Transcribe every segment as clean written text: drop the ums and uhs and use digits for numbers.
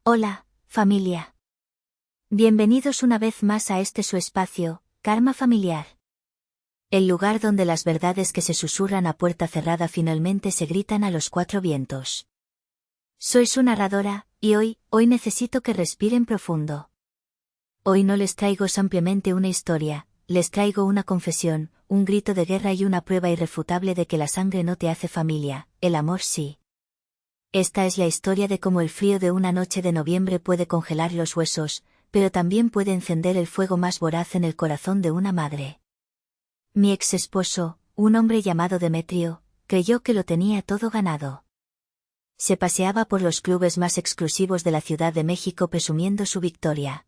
Hola, familia. Bienvenidos una vez más a este su espacio, Karma Familiar. El lugar donde las verdades que se susurran a puerta cerrada finalmente se gritan a los cuatro vientos. Soy su narradora, y hoy necesito que respiren profundo. Hoy no les traigo simplemente una historia, les traigo una confesión, un grito de guerra y una prueba irrefutable de que la sangre no te hace familia, el amor sí. Esta es la historia de cómo el frío de una noche de noviembre puede congelar los huesos, pero también puede encender el fuego más voraz en el corazón de una madre. Mi ex esposo, un hombre llamado Demetrio, creyó que lo tenía todo ganado. Se paseaba por los clubes más exclusivos de la Ciudad de México presumiendo su victoria.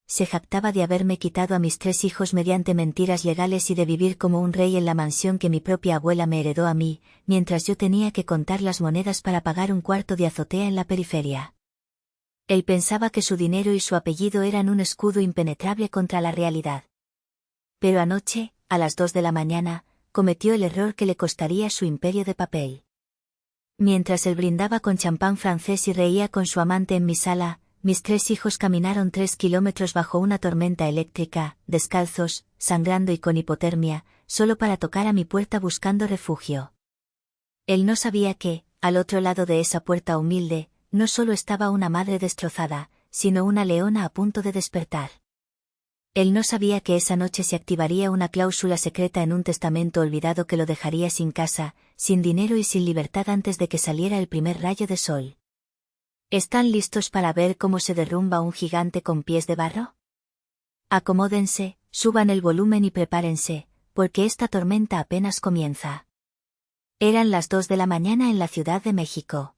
Se jactaba de haberme quitado a mis 3 hijos mediante mentiras legales y de vivir como un rey en la mansión que mi propia abuela me heredó a mí, mientras yo tenía que contar las monedas para pagar un cuarto de azotea en la periferia. Él pensaba que su dinero y su apellido eran un escudo impenetrable contra la realidad. Pero anoche, a las 2 de la mañana, cometió el error que le costaría su imperio de papel. Mientras él brindaba con champán francés y reía con su amante en mi sala, mis 3 hijos caminaron 3 kilómetros bajo una tormenta eléctrica, descalzos, sangrando y con hipotermia, solo para tocar a mi puerta buscando refugio. Él no sabía que, al otro lado de esa puerta humilde, no solo estaba una madre destrozada, sino una leona a punto de despertar. Él no sabía que esa noche se activaría una cláusula secreta en un testamento olvidado que lo dejaría sin casa, sin dinero y sin libertad antes de que saliera el primer rayo de sol. ¿Están listos para ver cómo se derrumba un gigante con pies de barro? Acomódense, suban el volumen y prepárense, porque esta tormenta apenas comienza. Eran las 2 de la mañana en la Ciudad de México.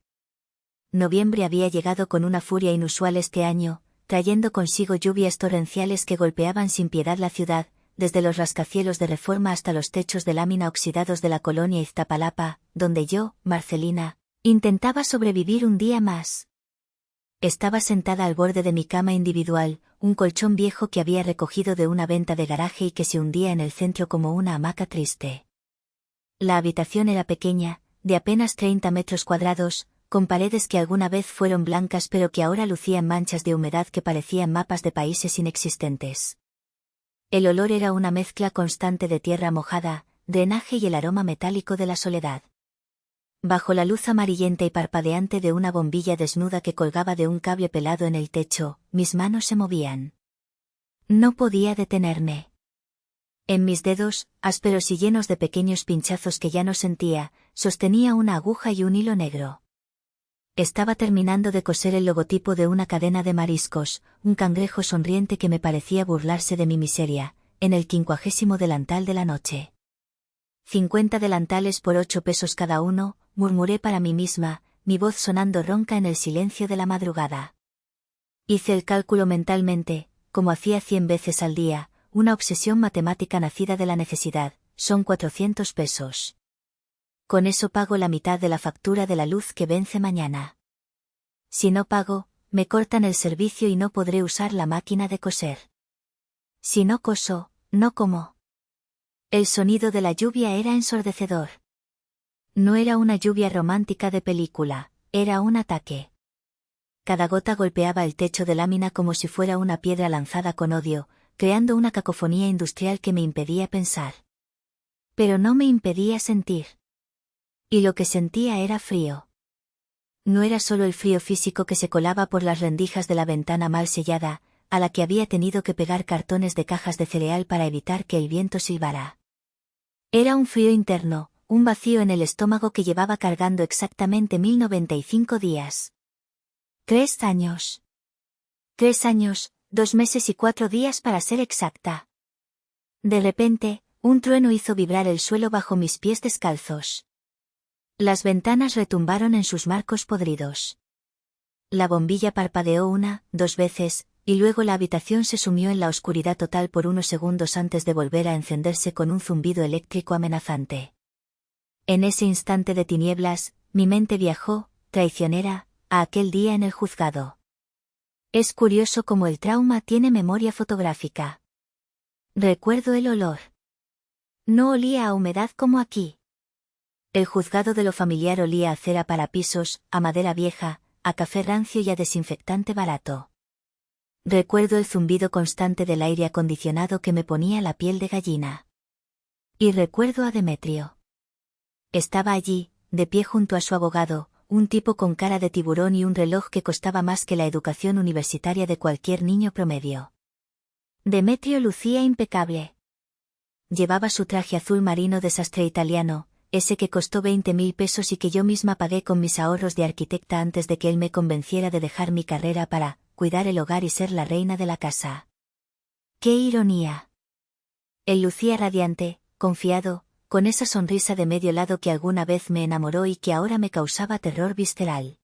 Noviembre había llegado con una furia inusual este año, trayendo consigo lluvias torrenciales que golpeaban sin piedad la ciudad, desde los rascacielos de Reforma hasta los techos de lámina oxidados de la colonia Iztapalapa, donde yo, Marcelina, intentaba sobrevivir un día más. Estaba sentada al borde de mi cama individual, un colchón viejo que había recogido de una venta de garaje y que se hundía en el centro como una hamaca triste. La habitación era pequeña, de apenas 30 metros cuadrados, con paredes que alguna vez fueron blancas pero que ahora lucían manchas de humedad que parecían mapas de países inexistentes. El olor era una mezcla constante de tierra mojada, drenaje y el aroma metálico de la soledad. Bajo la luz amarillenta y parpadeante de una bombilla desnuda que colgaba de un cable pelado en el techo, mis manos se movían. No podía detenerme. En mis dedos, ásperos y llenos de pequeños pinchazos que ya no sentía, sostenía una aguja y un hilo negro. Estaba terminando de coser el logotipo de una cadena de mariscos, un cangrejo sonriente que me parecía burlarse de mi miseria, en el 50º delantal de la noche. 50 delantales por 8 pesos cada uno, murmuré para mí misma, mi voz sonando ronca en el silencio de la madrugada. Hice el cálculo mentalmente, como hacía 100 veces al día, una obsesión matemática nacida de la necesidad, son 400 pesos. Con eso pago la mitad de la factura de la luz que vence mañana. Si no pago, me cortan el servicio y no podré usar la máquina de coser. Si no coso, no como. El sonido de la lluvia era ensordecedor. No era una lluvia romántica de película, era un ataque. Cada gota golpeaba el techo de lámina como si fuera una piedra lanzada con odio, creando una cacofonía industrial que me impedía pensar. Pero no me impedía sentir. Y lo que sentía era frío. No era solo el frío físico que se colaba por las rendijas de la ventana mal sellada, a la que había tenido que pegar cartones de cajas de cereal para evitar que el viento silbara. Era un frío interno, un vacío en el estómago que llevaba cargando exactamente 1095 días. 3 años. 3 años, 2 meses y 4 días para ser exacta. De repente, un trueno hizo vibrar el suelo bajo mis pies descalzos. Las ventanas retumbaron en sus marcos podridos. La bombilla parpadeó 1, 2 veces, y luego la habitación se sumió en la oscuridad total por unos segundos antes de volver a encenderse con un zumbido eléctrico amenazante. En ese instante de tinieblas, mi mente viajó, traicionera, a aquel día en el juzgado. Es curioso cómo el trauma tiene memoria fotográfica. Recuerdo el olor. No olía a humedad como aquí. El juzgado de lo familiar olía a cera para pisos, a madera vieja, a café rancio y a desinfectante barato. Recuerdo el zumbido constante del aire acondicionado que me ponía la piel de gallina. Y recuerdo a Demetrio. Estaba allí, de pie junto a su abogado, un tipo con cara de tiburón y un reloj que costaba más que la educación universitaria de cualquier niño promedio. Demetrio lucía impecable. Llevaba su traje azul marino de sastre italiano, ese que costó 20.000 pesos y que yo misma pagué con mis ahorros de arquitecta antes de que él me convenciera de dejar mi carrera para cuidar el hogar y ser la reina de la casa. ¡Qué ironía! Él lucía radiante, confiado, con esa sonrisa de medio lado que alguna vez me enamoró y que ahora me causaba terror visceral.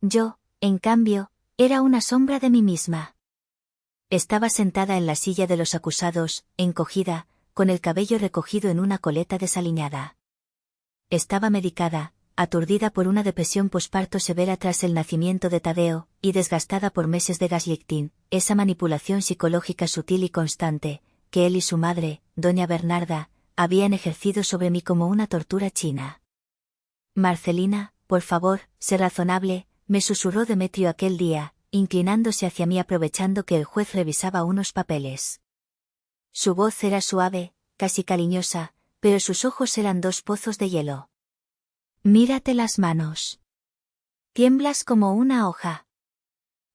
Yo, en cambio, era una sombra de mí misma. Estaba sentada en la silla de los acusados, encogida, con el cabello recogido en una coleta desaliñada. Estaba medicada, aturdida por una depresión posparto severa tras el nacimiento de Tadeo, y desgastada por meses de gaslighting, esa manipulación psicológica sutil y constante, que él y su madre, doña Bernarda, habían ejercido sobre mí como una tortura china. Marcelina, por favor, sé razonable, me susurró Demetrio aquel día, inclinándose hacia mí aprovechando que el juez revisaba unos papeles. Su voz era suave, casi cariñosa, pero sus ojos eran dos pozos de hielo. Mírate las manos. Tiemblas como una hoja.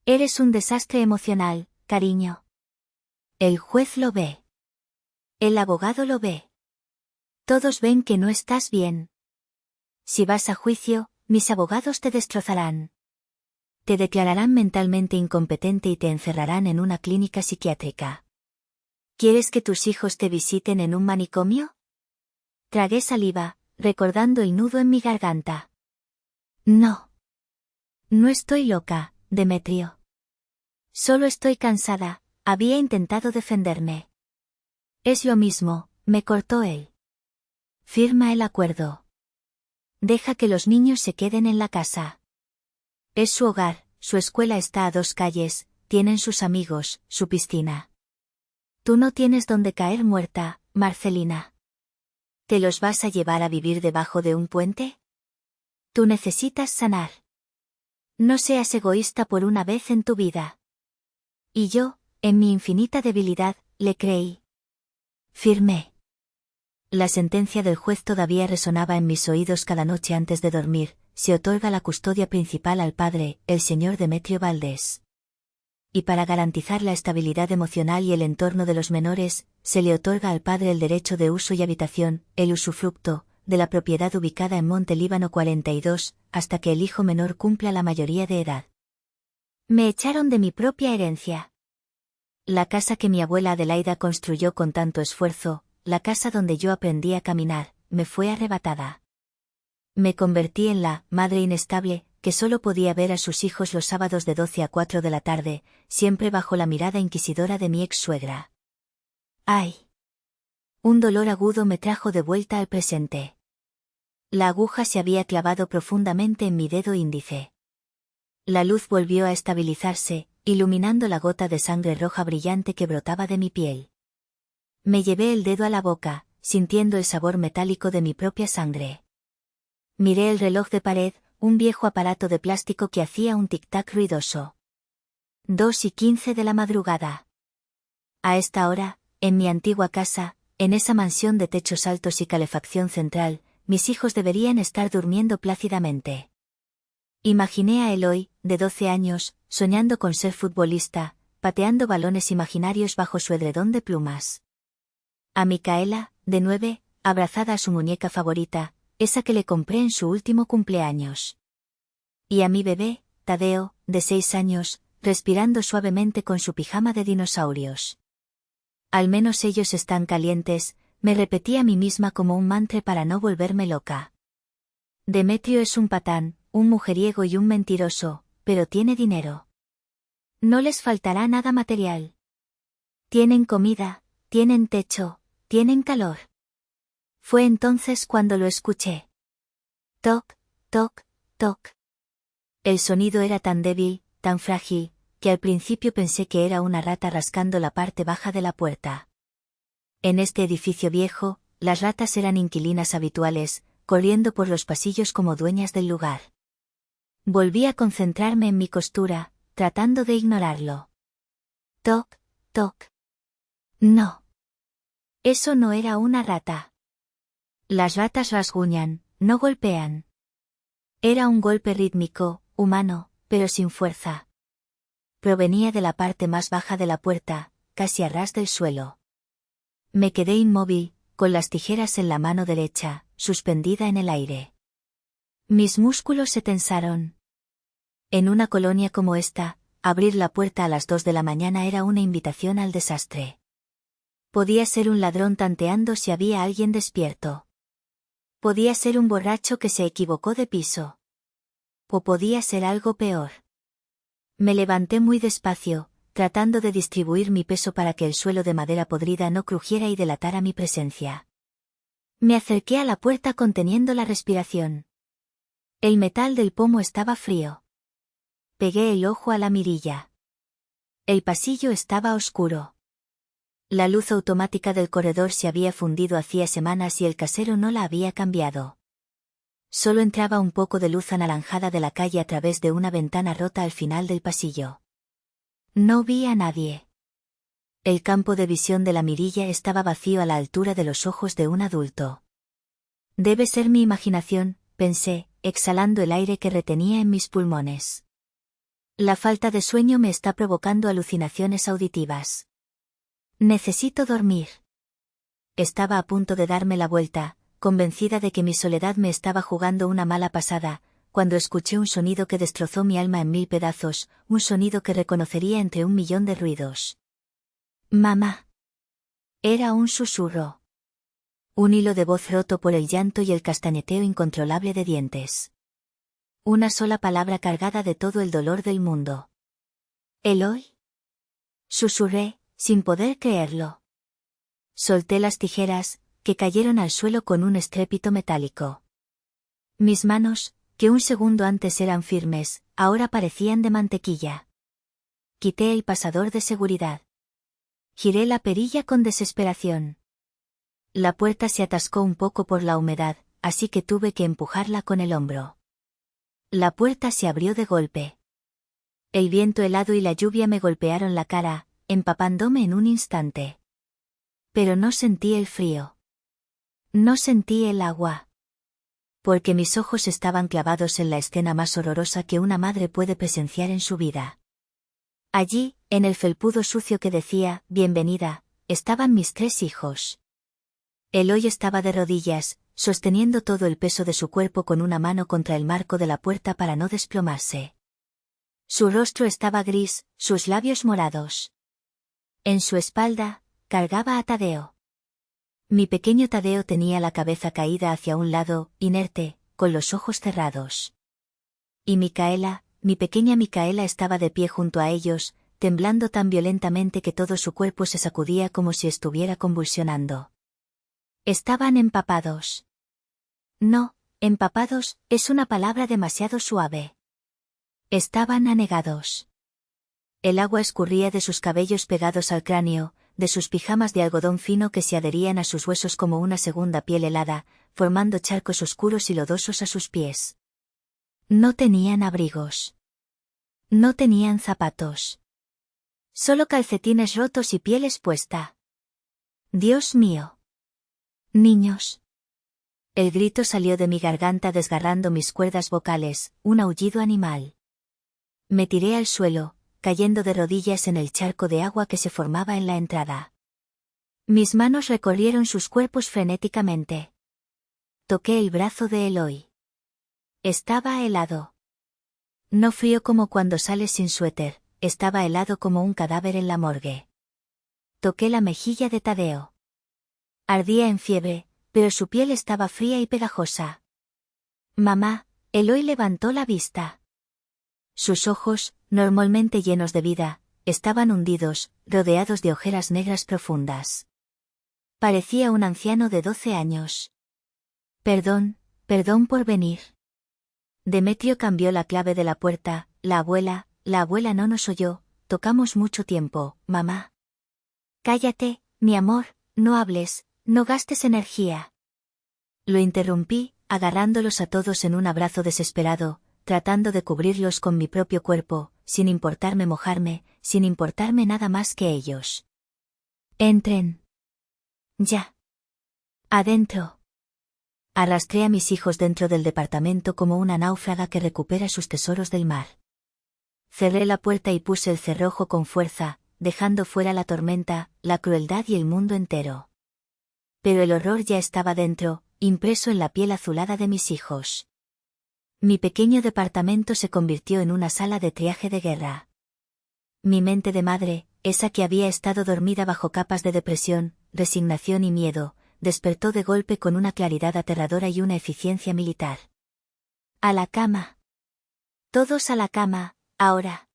Eres un desastre emocional, cariño. El juez lo ve. El abogado lo ve. Todos ven que no estás bien. Si vas a juicio, mis abogados te destrozarán. Te declararán mentalmente incompetente y te encerrarán en una clínica psiquiátrica. ¿Quieres que tus hijos te visiten en un manicomio? Tragué saliva, recordando el nudo en mi garganta. No. No estoy loca, Demetrio. Solo estoy cansada, había intentado defenderme. Es lo mismo, me cortó él. Firma el acuerdo. Deja que los niños se queden en la casa. Es su hogar, su escuela está a 2 calles, tienen sus amigos, su piscina. Tú no tienes donde caer muerta, Marcelina. ¿Te los vas a llevar a vivir debajo de un puente? Tú necesitas sanar. No seas egoísta por una vez en tu vida. Y yo, en mi infinita debilidad, le creí. Firmé. La sentencia del juez todavía resonaba en mis oídos cada noche antes de dormir. Se otorga la custodia principal al padre, el señor Demetrio Valdés. Y para garantizar la estabilidad emocional y el entorno de los menores, se le otorga al padre el derecho de uso y habitación, el usufructo, de la propiedad ubicada en Monte Líbano 42, hasta que el hijo menor cumpla la mayoría de edad. Me echaron de mi propia herencia. La casa que mi abuela Adelaida construyó con tanto esfuerzo, la casa donde yo aprendí a caminar, me fue arrebatada. Me convertí en la madre inestable, que solo podía ver a sus hijos los sábados de 12 a 4 de la tarde, siempre bajo la mirada inquisidora de mi ex-suegra. ¡Ay! Un dolor agudo me trajo de vuelta al presente. La aguja se había clavado profundamente en mi dedo índice. La luz volvió a estabilizarse, iluminando la gota de sangre roja brillante que brotaba de mi piel. Me llevé el dedo a la boca, sintiendo el sabor metálico de mi propia sangre. Miré el reloj de pared, un viejo aparato de plástico que hacía un tic-tac ruidoso. 2:15 de la madrugada. A esta hora, en mi antigua casa, en esa mansión de techos altos y calefacción central, mis hijos deberían estar durmiendo plácidamente. Imaginé a Eloy, de 12 años, soñando con ser futbolista, pateando balones imaginarios bajo su edredón de plumas. A Micaela, de 9, abrazada a su muñeca favorita, esa que le compré en su último cumpleaños. Y a mi bebé, Tadeo, de 6 años, respirando suavemente con su pijama de dinosaurios. Al menos ellos están calientes, me repetí a mí misma como un mantra para no volverme loca. Demetrio es un patán, un mujeriego y un mentiroso, pero tiene dinero. No les faltará nada material. Tienen comida, tienen techo, tienen calor. Fue entonces cuando lo escuché. Toc, toc, toc. El sonido era tan débil, tan frágil, que al principio pensé que era una rata rascando la parte baja de la puerta. En este edificio viejo, las ratas eran inquilinas habituales, corriendo por los pasillos como dueñas del lugar. Volví a concentrarme en mi costura, tratando de ignorarlo. Toc, toc. No. Eso no era una rata. Las ratas rasguñan, no golpean. Era un golpe rítmico, humano, pero sin fuerza. Provenía de la parte más baja de la puerta, casi a ras del suelo. Me quedé inmóvil, con las tijeras en la mano derecha, suspendida en el aire. Mis músculos se tensaron. En una colonia como esta, abrir la puerta a las 2 de la mañana era una invitación al desastre. Podía ser un ladrón tanteando si había alguien despierto. Podía ser un borracho que se equivocó de piso. O podía ser algo peor. Me levanté muy despacio, tratando de distribuir mi peso para que el suelo de madera podrida no crujiera y delatara mi presencia. Me acerqué a la puerta conteniendo la respiración. El metal del pomo estaba frío. Pegué el ojo a la mirilla. El pasillo estaba oscuro. La luz automática del corredor se había fundido hacía semanas y el casero no la había cambiado. Solo entraba un poco de luz anaranjada de la calle a través de una ventana rota al final del pasillo. No vi a nadie. El campo de visión de la mirilla estaba vacío a la altura de los ojos de un adulto. Debe ser mi imaginación, pensé, exhalando el aire que retenía en mis pulmones. La falta de sueño me está provocando alucinaciones auditivas. Necesito dormir. Estaba a punto de darme la vuelta, convencida de que mi soledad me estaba jugando una mala pasada, cuando escuché un sonido que destrozó mi alma en 1000 pedazos, un sonido que reconocería entre 1.000.000 de ruidos. Mamá. Era un susurro. Un hilo de voz roto por el llanto y el castañeteo incontrolable de dientes. Una sola palabra cargada de todo el dolor del mundo. ¿Eloy? Susurré, sin poder creerlo. Solté las tijeras, que cayeron al suelo con un estrépito metálico. Mis manos, que un segundo antes eran firmes, ahora parecían de mantequilla. Quité el pasador de seguridad. Giré la perilla con desesperación. La puerta se atascó un poco por la humedad, así que tuve que empujarla con el hombro. La puerta se abrió de golpe. El viento helado y la lluvia me golpearon la cara, empapándome en un instante. Pero no sentí el frío. No sentí el agua. Porque mis ojos estaban clavados en la escena más horrorosa que una madre puede presenciar en su vida. Allí, en el felpudo sucio que decía, bienvenida, estaban mis 3 hijos. Eloy estaba de rodillas, sosteniendo todo el peso de su cuerpo con una mano contra el marco de la puerta para no desplomarse. Su rostro estaba gris, sus labios morados. En su espalda, cargaba a Tadeo. Mi pequeño Tadeo tenía la cabeza caída hacia un lado, inerte, con los ojos cerrados. Y Micaela, mi pequeña Micaela estaba de pie junto a ellos, temblando tan violentamente que todo su cuerpo se sacudía como si estuviera convulsionando. Estaban empapados. No, empapados, es una palabra demasiado suave. Estaban anegados. El agua escurría de sus cabellos pegados al cráneo, de sus pijamas de algodón fino que se adherían a sus huesos como una segunda piel helada, formando charcos oscuros y lodosos a sus pies. No tenían abrigos. No tenían zapatos. Solo calcetines rotos y piel expuesta. Dios mío. Niños. El grito salió de mi garganta desgarrando mis cuerdas vocales, un aullido animal. Me tiré al suelo, cayendo de rodillas en el charco de agua que se formaba en la entrada. Mis manos recorrieron sus cuerpos frenéticamente. Toqué el brazo de Eloy. Estaba helado. No frío como cuando sales sin suéter, estaba helado como un cadáver en la morgue. Toqué la mejilla de Tadeo. Ardía en fiebre, pero su piel estaba fría y pegajosa. Mamá, Eloy levantó la vista. Sus ojos, normalmente llenos de vida, estaban hundidos, rodeados de ojeras negras profundas. Parecía un anciano de 12 años. Perdón por venir. Demetrio cambió la clave de la puerta, la abuela no nos oyó, tocamos mucho tiempo, mamá. Cállate, mi amor, no hables, no gastes energía. Lo interrumpí, agarrándolos a todos en un abrazo desesperado, tratando de cubrirlos con mi propio cuerpo, sin importarme mojarme, sin importarme nada más que ellos. Entren. Ya. Adentro. Arrastré a mis hijos dentro del departamento como una náufraga que recupera sus tesoros del mar. Cerré la puerta y puse el cerrojo con fuerza, dejando fuera la tormenta, la crueldad y el mundo entero. Pero el horror ya estaba dentro, impreso en la piel azulada de mis hijos. Mi pequeño departamento se convirtió en una sala de triaje de guerra. Mi mente de madre, esa que había estado dormida bajo capas de depresión, resignación y miedo, despertó de golpe con una claridad aterradora y una eficiencia militar. A la cama. Todos a la cama, ahora.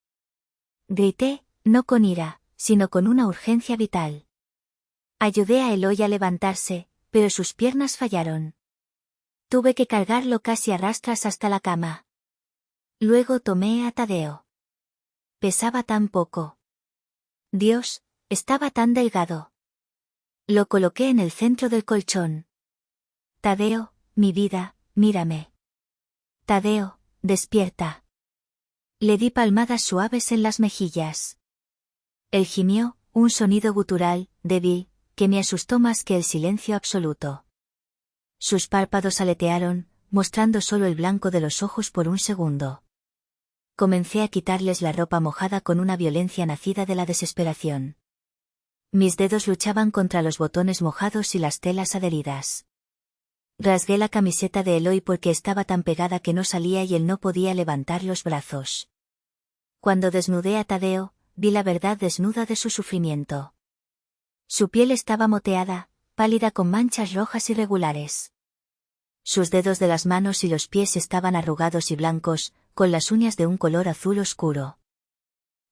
Grité, no con ira, sino con una urgencia vital. Ayudé a Eloy a levantarse, pero sus piernas fallaron. Tuve que cargarlo casi a rastras hasta la cama. Luego tomé a Tadeo. Pesaba tan poco. Dios, estaba tan delgado. Lo coloqué en el centro del colchón. Tadeo, mi vida, mírame. Tadeo, despierta. Le di palmadas suaves en las mejillas. Él gimió, un sonido gutural, débil, que me asustó más que el silencio absoluto. Sus párpados aletearon, mostrando solo el blanco de los ojos por un segundo. Comencé a quitarles la ropa mojada con una violencia nacida de la desesperación. Mis dedos luchaban contra los botones mojados y las telas adheridas. Rasgué la camiseta de Eloy porque estaba tan pegada que no salía y él no podía levantar los brazos. Cuando desnudé a Tadeo, vi la verdad desnuda de su sufrimiento. Su piel estaba moteada, pálida con manchas rojas irregulares. Sus dedos de las manos y los pies estaban arrugados y blancos, con las uñas de un color azul oscuro.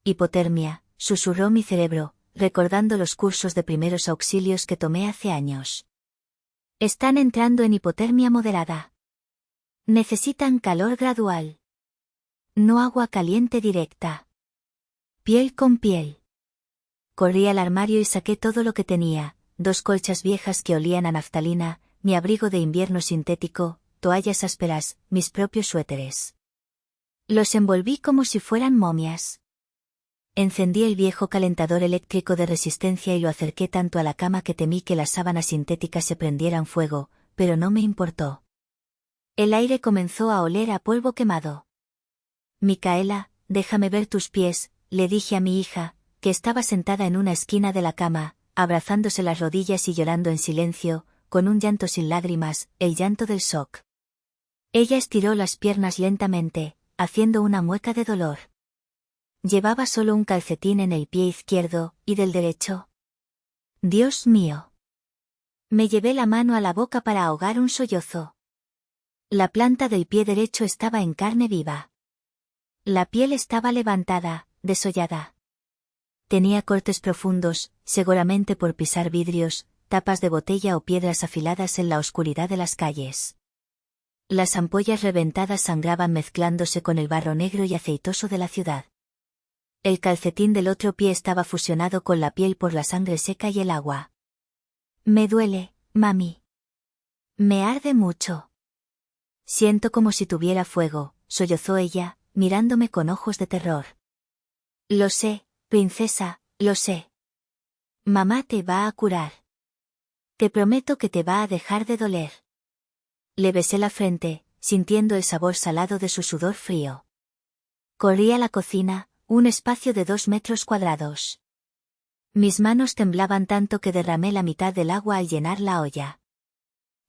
Hipotermia, susurró mi cerebro, recordando los cursos de primeros auxilios que tomé hace años. Están entrando en hipotermia moderada. Necesitan calor gradual. No agua caliente directa. Piel con piel. Corrí al armario y saqué todo lo que tenía, 2 colchas viejas que olían a naftalina, mi abrigo de invierno sintético, toallas ásperas, mis propios suéteres. Los envolví como si fueran momias. Encendí el viejo calentador eléctrico de resistencia y lo acerqué tanto a la cama que temí que las sábanas sintéticas se prendieran fuego, pero no me importó. El aire comenzó a oler a polvo quemado. Micaela, déjame ver tus pies, le dije a mi hija, que estaba sentada en una esquina de la cama, abrazándose las rodillas y llorando en silencio, con un llanto sin lágrimas, el llanto del shock. Ella estiró las piernas lentamente, haciendo una mueca de dolor. Llevaba solo un calcetín en el pie izquierdo, ¿y del derecho? Dios mío. Me llevé la mano a la boca para ahogar un sollozo. La planta del pie derecho estaba en carne viva. La piel estaba levantada, desollada. Tenía cortes profundos, seguramente por pisar vidrios, tapas de botella o piedras afiladas en la oscuridad de las calles. Las ampollas reventadas sangraban mezclándose con el barro negro y aceitoso de la ciudad. El calcetín del otro pie estaba fusionado con la piel por la sangre seca y el agua. Me duele, mami. Me arde mucho. Siento como si tuviera fuego, sollozó ella, mirándome con ojos de terror. Lo sé, princesa, lo sé. Mamá te va a curar. Te prometo que te va a dejar de doler. Le besé la frente, sintiendo el sabor salado de su sudor frío. Corrí a la cocina, un espacio de 2 metros cuadrados. Mis manos temblaban tanto que derramé la mitad del agua al llenar la olla.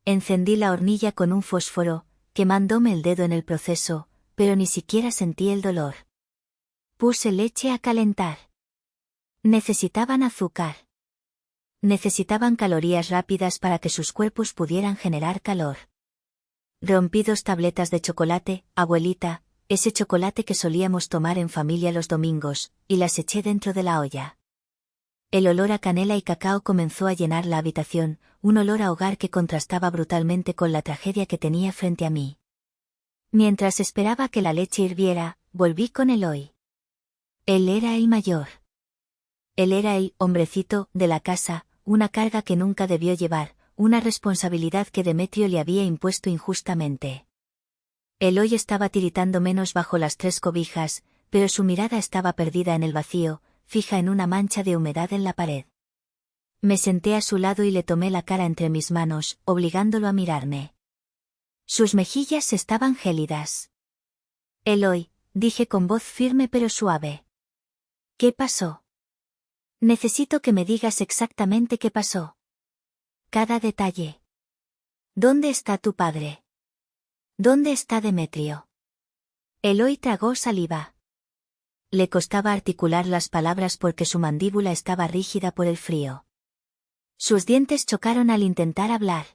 Encendí la hornilla con un fósforo, quemándome el dedo en el proceso, pero ni siquiera sentí el dolor. Puse leche a calentar. Necesitaban azúcar. Necesitaban calorías rápidas para que sus cuerpos pudieran generar calor. Rompí 2 tabletas de chocolate, abuelita, ese chocolate que solíamos tomar en familia los domingos, y las eché dentro de la olla. El olor a canela y cacao comenzó a llenar la habitación, un olor a hogar que contrastaba brutalmente con la tragedia que tenía frente a mí. Mientras esperaba que la leche hirviera, volví con Eloy. Él era el mayor. Él era el hombrecito de la casa, una carga que nunca debió llevar, una responsabilidad que Demetrio le había impuesto injustamente. Eloy estaba tiritando menos bajo las 3 cobijas, pero su mirada estaba perdida en el vacío, fija en una mancha de humedad en la pared. Me senté a su lado y le tomé la cara entre mis manos, obligándolo a mirarme. Sus mejillas estaban gélidas. Eloy, dije con voz firme pero suave. ¿Qué pasó? Necesito que me digas exactamente qué pasó. Cada detalle. ¿Dónde está tu padre? ¿Dónde está Demetrio? Eloy tragó saliva. Le costaba articular las palabras porque su mandíbula estaba rígida por el frío. Sus dientes chocaron al intentar hablar.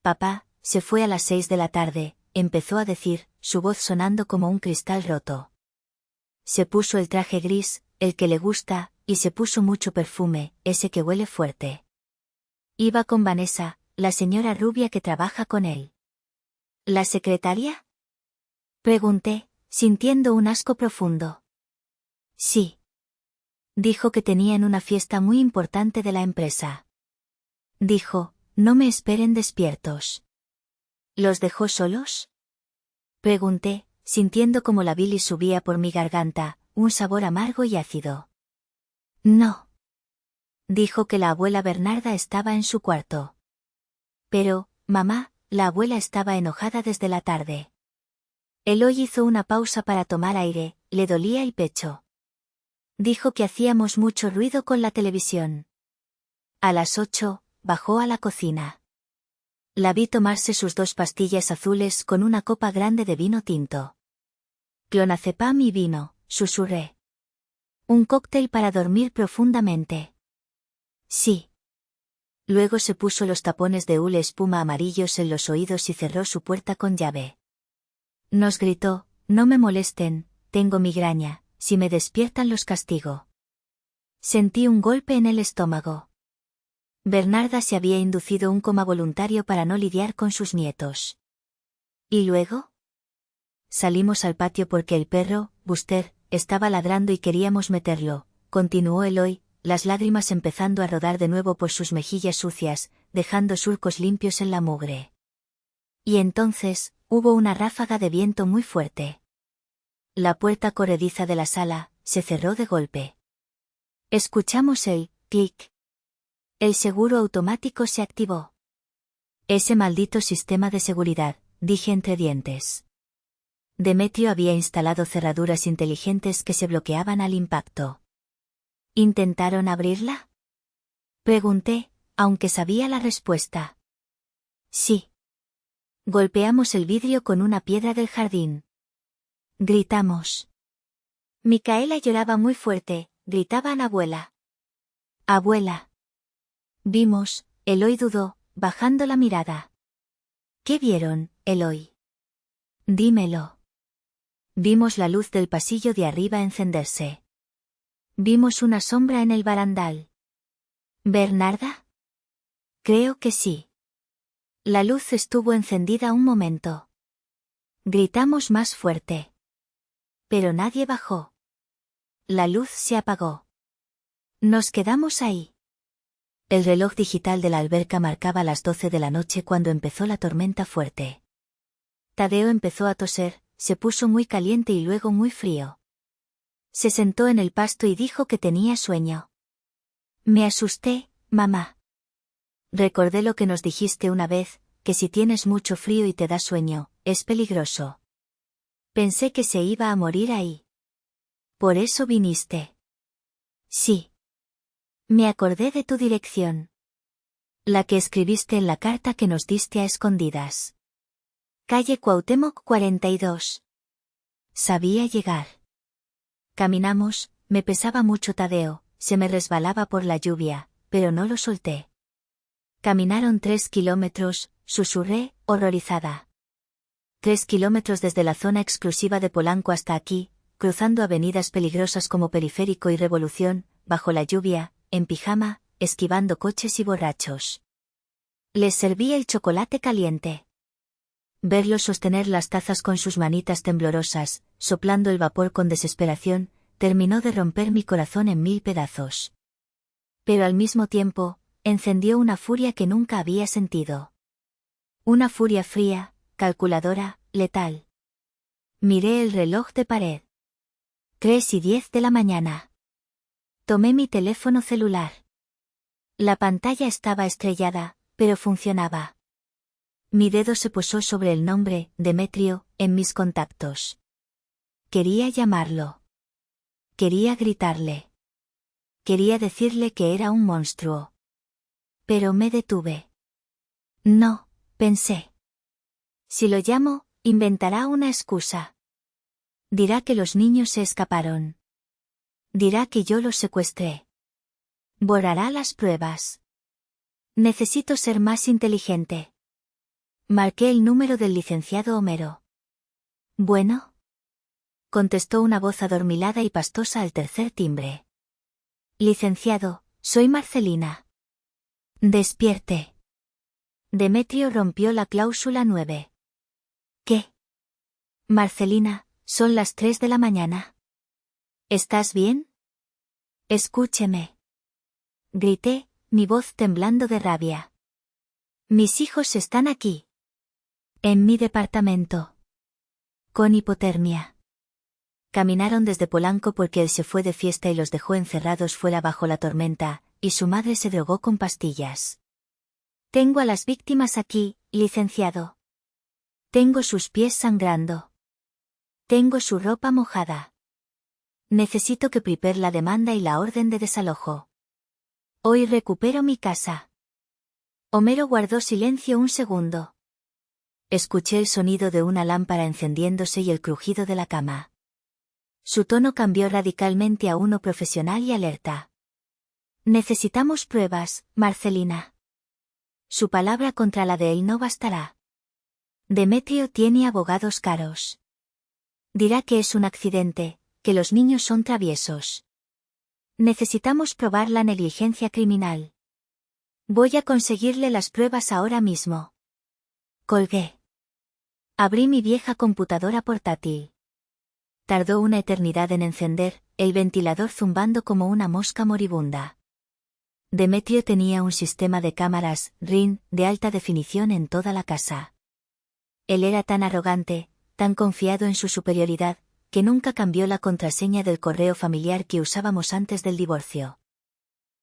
Papá, se fue a las 6 de la tarde, empezó a decir, su voz sonando como un cristal roto. Se puso el traje gris, el que le gusta, y se puso mucho perfume, ese que huele fuerte. Iba con Vanessa, la señora rubia que trabaja con él. ¿La secretaria? Pregunté, sintiendo un asco profundo. Sí. Dijo que tenían una fiesta muy importante de la empresa. Dijo, no me esperen despiertos. ¿Los dejó solos? Pregunté, sintiendo como la bilis subía por mi garganta, un sabor amargo y ácido. No. Dijo que la abuela Bernarda estaba en su cuarto. Pero, mamá, la abuela estaba enojada desde la tarde. Eloy hizo una pausa para tomar aire, le dolía el pecho. Dijo que hacíamos mucho ruido con la televisión. A las 8, bajó a la cocina. La vi tomarse sus 2 pastillas azules con una copa grande de vino tinto. Clonazepam y vino, susurré. Un cóctel para dormir profundamente. Sí. Luego se puso los tapones de hule espuma amarillos en los oídos y cerró su puerta con llave. Nos gritó, no me molesten, tengo migraña, si me despiertan los castigo. Sentí un golpe en el estómago. Bernarda se había inducido un coma voluntario para no lidiar con sus nietos. ¿Y luego? Salimos al patio porque el perro, Buster, estaba ladrando y queríamos meterlo, continuó Eloy, las lágrimas empezando a rodar de nuevo por sus mejillas sucias, dejando surcos limpios en la mugre. Y entonces, hubo una ráfaga de viento muy fuerte. La puerta corrediza de la sala se cerró de golpe. Escuchamos el clic. El seguro automático se activó. Ese maldito sistema de seguridad, dije entre dientes. Demetrio había instalado cerraduras inteligentes que se bloqueaban al impacto. ¿Intentaron abrirla? Pregunté, aunque sabía la respuesta. Sí. Golpeamos el vidrio con una piedra del jardín. Gritamos. Micaela lloraba muy fuerte, gritaban abuela. Abuela. Vimos, Eloy dudó, bajando la mirada. ¿Qué vieron, Eloy? Dímelo. Vimos la luz del pasillo de arriba encenderse. Vimos una sombra en el barandal. ¿Bernarda? Creo que sí. La luz estuvo encendida un momento. Gritamos más fuerte. Pero nadie bajó. La luz se apagó. Nos quedamos ahí. El reloj digital de la alberca marcaba las 12 de la noche cuando empezó la tormenta fuerte. Tadeo empezó a toser, se puso muy caliente y luego muy frío. Se sentó en el pasto y dijo que tenía sueño. Me asusté, mamá. Recordé lo que nos dijiste una vez, que si tienes mucho frío y te da sueño, es peligroso. Pensé que se iba a morir ahí. ¿Por eso viniste? Sí. Me acordé de tu dirección. La que escribiste en la carta que nos diste a escondidas. Calle Cuauhtémoc 42. Sabía llegar. Caminamos, me pesaba mucho Tadeo, se me resbalaba por la lluvia, pero no lo solté. Caminaron 3 kilómetros, susurré, horrorizada. 3 kilómetros desde la zona exclusiva de Polanco hasta aquí, cruzando avenidas peligrosas como Periférico y Revolución, bajo la lluvia, en pijama, esquivando coches y borrachos. Les serví el chocolate caliente. Verlos sostener las tazas con sus manitas temblorosas, soplando el vapor con desesperación, terminó de romper mi corazón en 1000 pedazos. Pero al mismo tiempo, encendió una furia que nunca había sentido. Una furia fría, calculadora, letal. Miré el reloj de pared. 3:10 de la mañana. Tomé mi teléfono celular. La pantalla estaba estrellada, pero funcionaba. Mi dedo se posó sobre el nombre, Demetrio, en mis contactos. Quería llamarlo. Quería gritarle. Quería decirle que era un monstruo. Pero me detuve. No, pensé. Si lo llamo, inventará una excusa. Dirá que los niños se escaparon. Dirá que yo los secuestré. Borrará las pruebas. Necesito ser más inteligente. Marqué el número del licenciado Homero. ¿Bueno? Contestó una voz adormilada y pastosa al tercer timbre. Licenciado, soy Marcelina. Despierte. Demetrio rompió la cláusula 9. ¿Qué? Marcelina, son las 3 de la mañana. ¿Estás bien? Escúcheme. Grité, mi voz temblando de rabia. Mis hijos están aquí. En mi departamento. Con hipotermia. Caminaron desde Polanco porque él se fue de fiesta y los dejó encerrados fuera bajo la tormenta, y su madre se drogó con pastillas. Tengo a las víctimas aquí, licenciado. Tengo sus pies sangrando. Tengo su ropa mojada. Necesito que prepare la demanda y la orden de desalojo. Hoy recupero mi casa. Homero guardó silencio un segundo. Escuché el sonido de una lámpara encendiéndose y el crujido de la cama. Su tono cambió radicalmente a uno profesional y alerta. Necesitamos pruebas, Marcelina. Su palabra contra la de él no bastará. Demetrio tiene abogados caros. Dirá que es un accidente, que los niños son traviesos. Necesitamos probar la negligencia criminal. Voy a conseguirle las pruebas ahora mismo. Colgué. Abrí mi vieja computadora portátil. Tardó una eternidad en encender, el ventilador zumbando como una mosca moribunda. Demetrio tenía un sistema de cámaras, Ring, de alta definición en toda la casa. Él era tan arrogante, tan confiado en su superioridad, que nunca cambió la contraseña del correo familiar que usábamos antes del divorcio.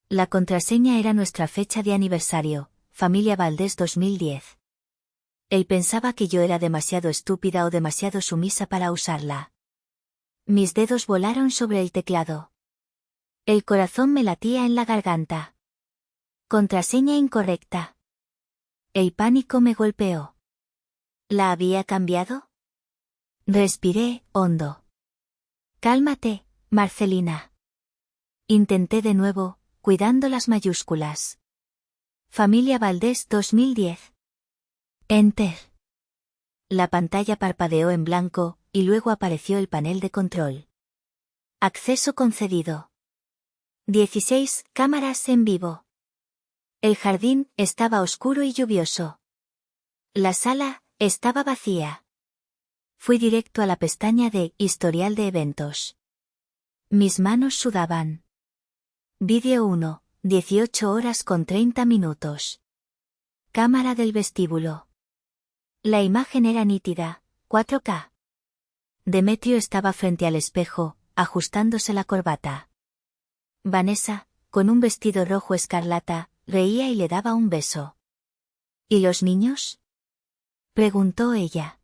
La contraseña era nuestra fecha de aniversario, Familia Valdés 2010. Él pensaba que yo era demasiado estúpida o demasiado sumisa para usarla. Mis dedos volaron sobre el teclado. El corazón me latía en la garganta. Contraseña incorrecta. El pánico me golpeó. ¿La había cambiado? Respiré, hondo. Cálmate, Marcelina. Intenté de nuevo, cuidando las mayúsculas. Familia Valdés 2010. Enter. La pantalla parpadeó en blanco, y luego apareció el panel de control. Acceso concedido. 16 cámaras en vivo. El jardín estaba oscuro y lluvioso. La sala estaba vacía. Fui directo a la pestaña de Historial de eventos. Mis manos sudaban. Vídeo 1, 18 horas con 30 minutos. Cámara del vestíbulo. La imagen era nítida, 4K. Demetrio estaba frente al espejo, ajustándose la corbata. Vanessa, con un vestido rojo escarlata, reía y le daba un beso. ¿Y los niños? Preguntó ella.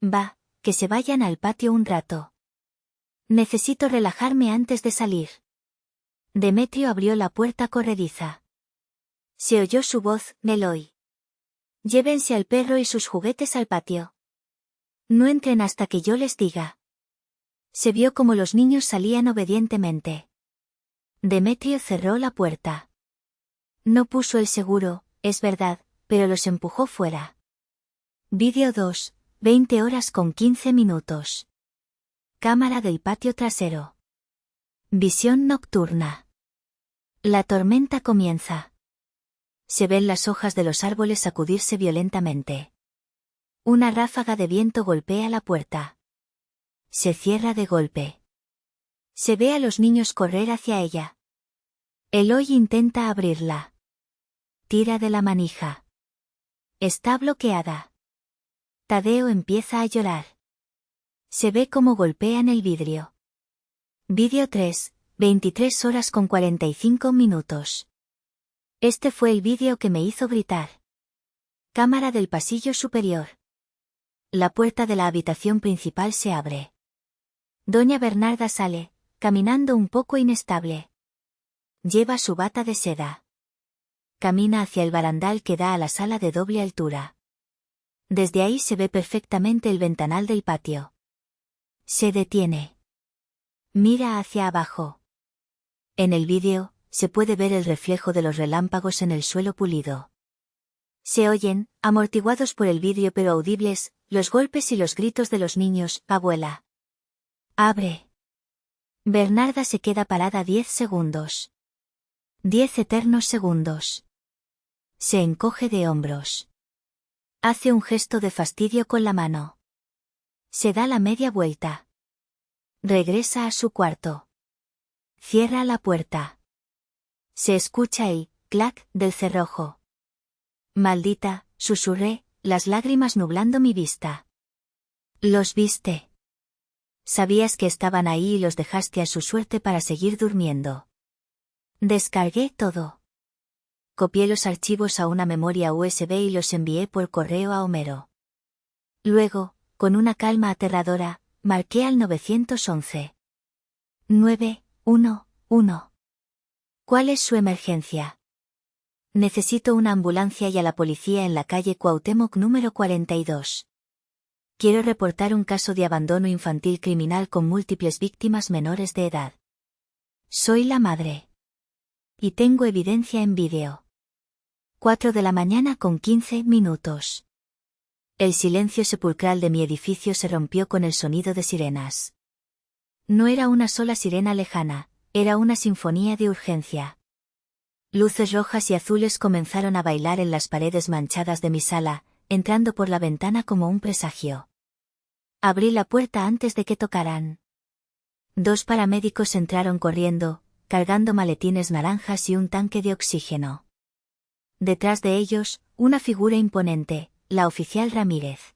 Va, que se vayan al patio un rato. Necesito relajarme antes de salir. Demetrio abrió la puerta corrediza. Se oyó su voz, Meloy. Llévense al perro y sus juguetes al patio. No entren hasta que yo les diga. Se vio como los niños salían obedientemente. Demetrio cerró la puerta. No puso el seguro, es verdad, pero los empujó fuera. Vídeo 2, 20 horas con 15 minutos. Cámara del patio trasero. Visión nocturna. La tormenta comienza. Se ven las hojas de los árboles sacudirse violentamente. Una ráfaga de viento golpea la puerta. Se cierra de golpe. Se ve a los niños correr hacia ella. Eloy intenta abrirla. Tira de la manija. Está bloqueada. Tadeo empieza a llorar. Se ve cómo golpean el vidrio. Vídeo 3, 23 horas con 45 minutos. Este fue el vídeo que me hizo gritar. Cámara del pasillo superior. La puerta de la habitación principal se abre. Doña Bernarda sale, caminando un poco inestable. Lleva su bata de seda. Camina hacia el barandal que da a la sala de doble altura. Desde ahí se ve perfectamente el ventanal del patio. Se detiene. Mira hacia abajo. En el vídeo, se puede ver el reflejo de los relámpagos en el suelo pulido. Se oyen, amortiguados por el vidrio pero audibles, los golpes y los gritos de los niños. Abuela. Abre. Bernarda se queda parada 10 segundos. 10 eternos segundos. Se encoge de hombros. Hace un gesto de fastidio con la mano. Se da la media vuelta. Regresa a su cuarto. Cierra la puerta. Se escucha el clac del cerrojo. Maldita, susurré, las lágrimas nublando mi vista. ¿Los viste? Sabías que estaban ahí y los dejaste a su suerte para seguir durmiendo. Descargué todo. Copié los archivos a una memoria USB y los envié por correo a Homero. Luego, con una calma aterradora, marqué al 911. 911. ¿Cuál es su emergencia? Necesito una ambulancia y a la policía en la calle Cuauhtémoc número 42. Quiero reportar un caso de abandono infantil criminal con múltiples víctimas menores de edad. Soy la madre. Y tengo evidencia en vídeo. 4 de la mañana con 15 minutos. El silencio sepulcral de mi edificio se rompió con el sonido de sirenas. No era una sola sirena lejana, era una sinfonía de urgencia. Luces rojas y azules comenzaron a bailar en las paredes manchadas de mi sala, entrando por la ventana como un presagio. Abrí la puerta antes de que tocaran. 2 paramédicos entraron corriendo, cargando maletines naranjas y un tanque de oxígeno. Detrás de ellos, una figura imponente, la oficial Ramírez.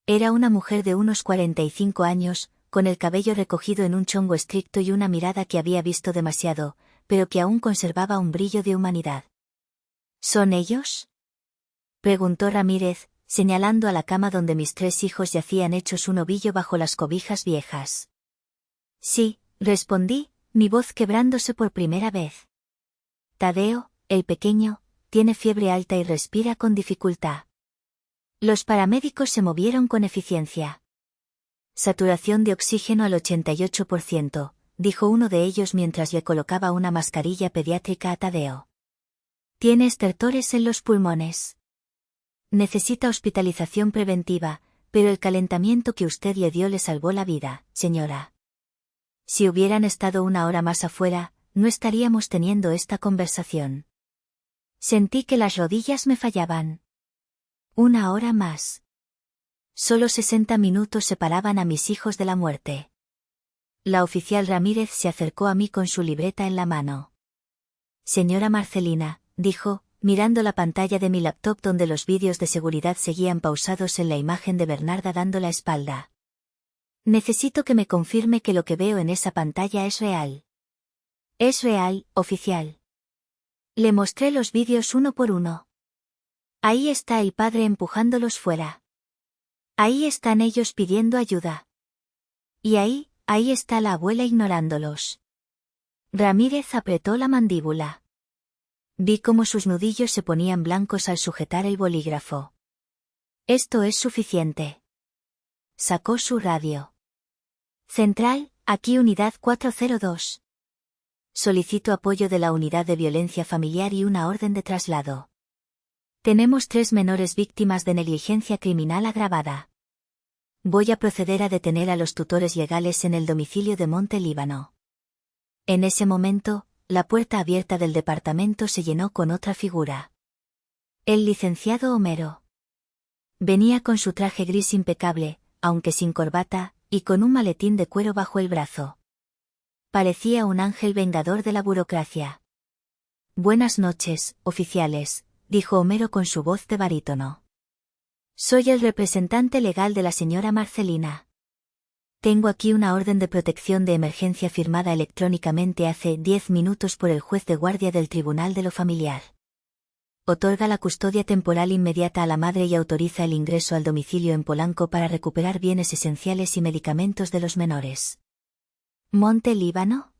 Era una mujer de unos 45 años, con el cabello recogido en un chongo estricto y una mirada que había visto demasiado, pero que aún conservaba un brillo de humanidad. ¿Son ellos?, preguntó Ramírez, señalando a la cama donde mis 3 hijos yacían hechos un ovillo bajo las cobijas viejas. Sí, respondí, mi voz quebrándose por primera vez. Tadeo, el pequeño, tiene fiebre alta y respira con dificultad. Los paramédicos se movieron con eficiencia. Saturación de oxígeno al 88%, dijo uno de ellos mientras le colocaba una mascarilla pediátrica a Tadeo. Tiene estertores en los pulmones. Necesita hospitalización preventiva, pero el calentamiento que usted le dio le salvó la vida, señora. Si hubieran estado 1 hora más afuera, no estaríamos teniendo esta conversación. Sentí que las rodillas me fallaban. 1 hora más. Solo 60 minutos separaban a mis hijos de la muerte. La oficial Ramírez se acercó a mí con su libreta en la mano. Señora Marcelina, dijo, mirando la pantalla de mi laptop donde los vídeos de seguridad seguían pausados en la imagen de Bernarda dando la espalda. Necesito que me confirme que lo que veo en esa pantalla es real. Es real, oficial. Le mostré los vídeos uno por uno. Ahí está el padre empujándolos fuera. Ahí están ellos pidiendo ayuda. Y ahí está la abuela ignorándolos. Ramírez apretó la mandíbula. Vi cómo sus nudillos se ponían blancos al sujetar el bolígrafo. Esto es suficiente. Sacó su radio. Central, aquí unidad 402. Solicito apoyo de la unidad de violencia familiar y una orden de traslado. Tenemos 3 menores víctimas de negligencia criminal agravada. Voy a proceder a detener a los tutores legales en el domicilio de Monte Líbano. En ese momento, la puerta abierta del departamento se llenó con otra figura. El licenciado Homero. Venía con su traje gris impecable, aunque sin corbata, y con un maletín de cuero bajo el brazo. Parecía un ángel vengador de la burocracia. Buenas noches, oficiales, dijo Homero con su voz de barítono. Soy el representante legal de la señora Marcelina. Tengo aquí una orden de protección de emergencia firmada electrónicamente hace 10 minutos por el juez de guardia del Tribunal de lo Familiar. Otorga la custodia temporal inmediata a la madre y autoriza el ingreso al domicilio en Polanco para recuperar bienes esenciales y medicamentos de los menores. ¿Monte Líbano?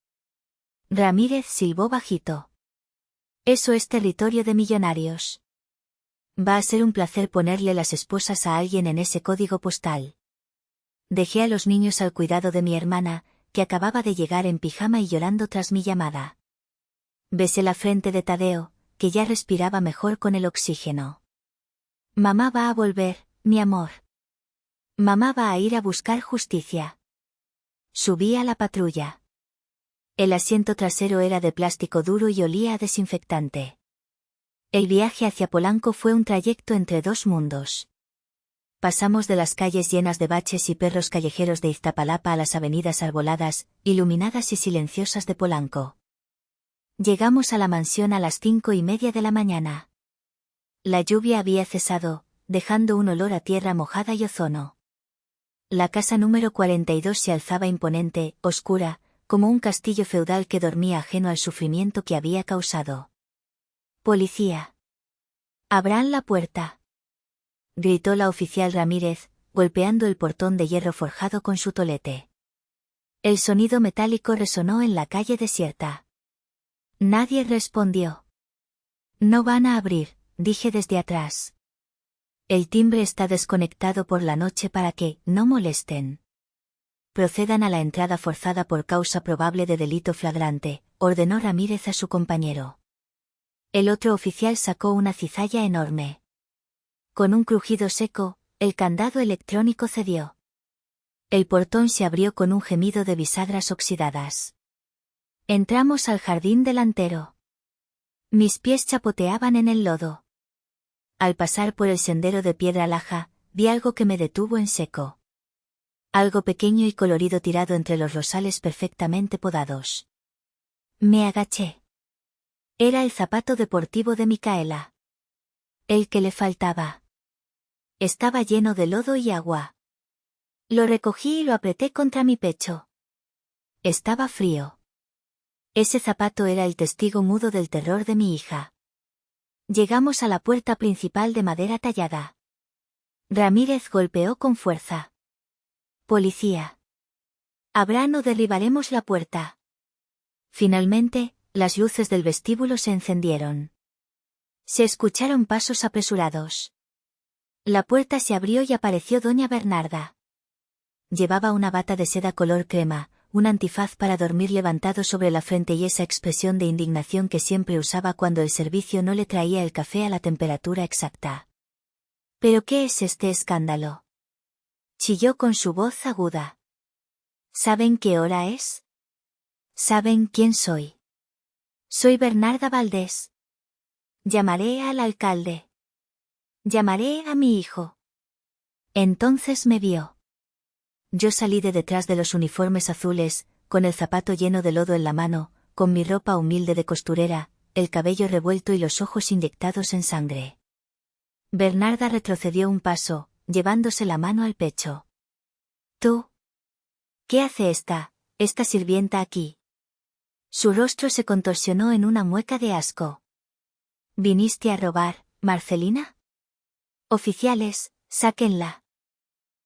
Ramírez silbó bajito. Eso es territorio de millonarios. Va a ser un placer ponerle las esposas a alguien en ese código postal. Dejé a los niños al cuidado de mi hermana, que acababa de llegar en pijama y llorando tras mi llamada. Besé la frente de Tadeo, que ya respiraba mejor con el oxígeno. Mamá va a volver, mi amor. Mamá va a ir a buscar justicia. Subí a la patrulla. El asiento trasero era de plástico duro y olía a desinfectante. El viaje hacia Polanco fue un trayecto entre dos mundos. Pasamos de las calles llenas de baches y perros callejeros de Iztapalapa a las avenidas arboladas, iluminadas y silenciosas de Polanco. Llegamos a la mansión a las 5:30 de la mañana. La lluvia había cesado, dejando un olor a tierra mojada y ozono. La casa número 42 se alzaba imponente, oscura, como un castillo feudal que dormía ajeno al sufrimiento que había causado. «Policía. Abran la puerta», gritó la oficial Ramírez, golpeando el portón de hierro forjado con su tolete. El sonido metálico resonó en la calle desierta. Nadie respondió. «No van a abrir», dije desde atrás. «El timbre está desconectado por la noche para que no molesten. Procedan a la entrada forzada por causa probable de delito flagrante», ordenó Ramírez a su compañero. El otro oficial sacó una cizalla enorme. Con un crujido seco, el candado electrónico cedió. El portón se abrió con un gemido de bisagras oxidadas. Entramos al jardín delantero. Mis pies chapoteaban en el lodo. Al pasar por el sendero de piedra laja, vi algo que me detuvo en seco. Algo pequeño y colorido tirado entre los rosales perfectamente podados. Me agaché. Era el zapato deportivo de Micaela. El que le faltaba. Estaba lleno de lodo y agua. Lo recogí y lo apreté contra mi pecho. Estaba frío. Ese zapato era el testigo mudo del terror de mi hija. Llegamos a la puerta principal de madera tallada. Ramírez golpeó con fuerza. «Policía. Abran o derribaremos la puerta». Finalmente, las luces del vestíbulo se encendieron. Se escucharon pasos apresurados. La puerta se abrió y apareció doña Bernarda. Llevaba una bata de seda color crema, un antifaz para dormir levantado sobre la frente y esa expresión de indignación que siempre usaba cuando el servicio no le traía el café a la temperatura exacta. «¿Pero qué es este escándalo?», chilló con su voz aguda. «¿Saben qué hora es? ¿Saben quién soy? Soy Bernarda Valdés. Llamaré al alcalde. Llamaré a mi hijo». Entonces me vio. Yo salí de detrás de los uniformes azules, con el zapato lleno de lodo en la mano, con mi ropa humilde de costurera, el cabello revuelto y los ojos inyectados en sangre. Bernarda retrocedió un paso, llevándose la mano al pecho. «¿Tú? ¿Qué hace esta sirvienta aquí?». Su rostro se contorsionó en una mueca de asco. «¿Viniste a robar, Marcelina? Oficiales, sáquenla.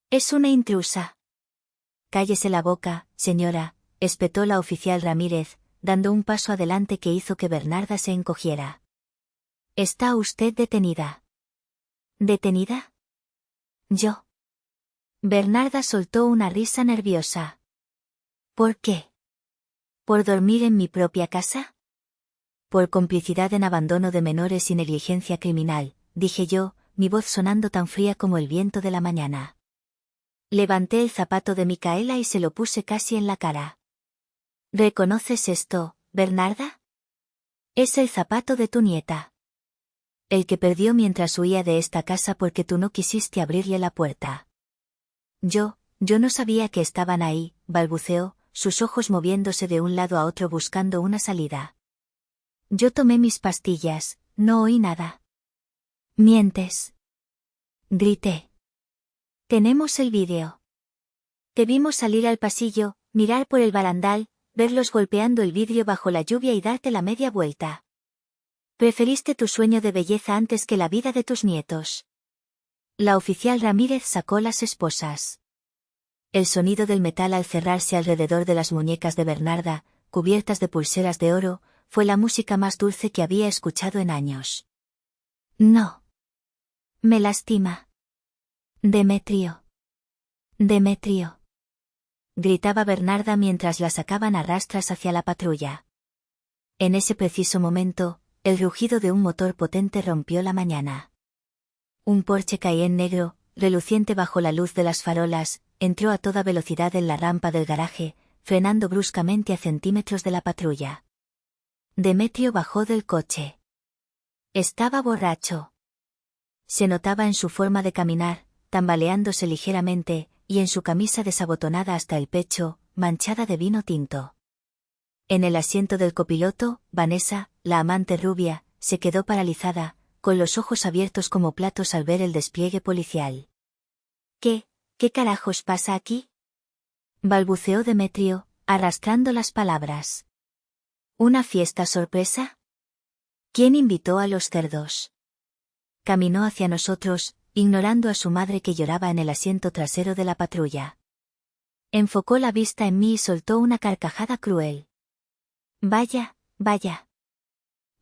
Es una intrusa». «Cállese la boca, señora», espetó la oficial Ramírez, dando un paso adelante que hizo que Bernarda se encogiera. «Está usted detenida». «¿Detenida? ¿Yo?». Bernarda soltó una risa nerviosa. «¿Por qué? ¿Por dormir en mi propia casa?». «Por complicidad en abandono de menores y negligencia criminal», dije yo, mi voz sonando tan fría como el viento de la mañana. Levanté el zapato de Micaela y se lo puse casi en la cara. «¿Reconoces esto, Bernarda? Es el zapato de tu nieta. El que perdió mientras huía de esta casa porque tú no quisiste abrirle la puerta». Yo no sabía que estaban ahí», balbuceó, sus ojos moviéndose de un lado a otro buscando una salida. «Yo tomé mis pastillas, no oí nada». «Mientes». Grité. Tenemos el vídeo. Te vimos salir al pasillo, mirar por el barandal, verlos golpeando el vidrio bajo la lluvia y darte la media vuelta. Preferiste tu sueño de belleza antes que la vida de tus nietos. La oficial Ramírez sacó las esposas. El sonido del metal al cerrarse alrededor de las muñecas de Bernarda, cubiertas de pulseras de oro, fue la música más dulce que había escuchado en años. No. Me lastima. Demetrio. Demetrio. Gritaba Bernarda mientras la sacaban a rastras hacia la patrulla. En ese preciso momento, el rugido de un motor potente rompió la mañana. Un Porsche Cayenne negro, reluciente bajo la luz de las farolas, entró a toda velocidad en la rampa del garaje, frenando bruscamente a centímetros de la patrulla. Demetrio bajó del coche. Estaba borracho. Se notaba en su forma de caminar, tambaleándose ligeramente, y en su camisa desabotonada hasta el pecho, manchada de vino tinto. En el asiento del copiloto, Vanessa, la amante rubia, se quedó paralizada, con los ojos abiertos como platos al ver el despliegue policial. ¿Qué carajos pasa aquí? Balbuceó Demetrio, arrastrando las palabras. ¿Una fiesta sorpresa? ¿Quién invitó a los cerdos? Caminó hacia nosotros, ignorando a su madre que lloraba en el asiento trasero de la patrulla. Enfocó la vista en mí y soltó una carcajada cruel. Vaya, vaya.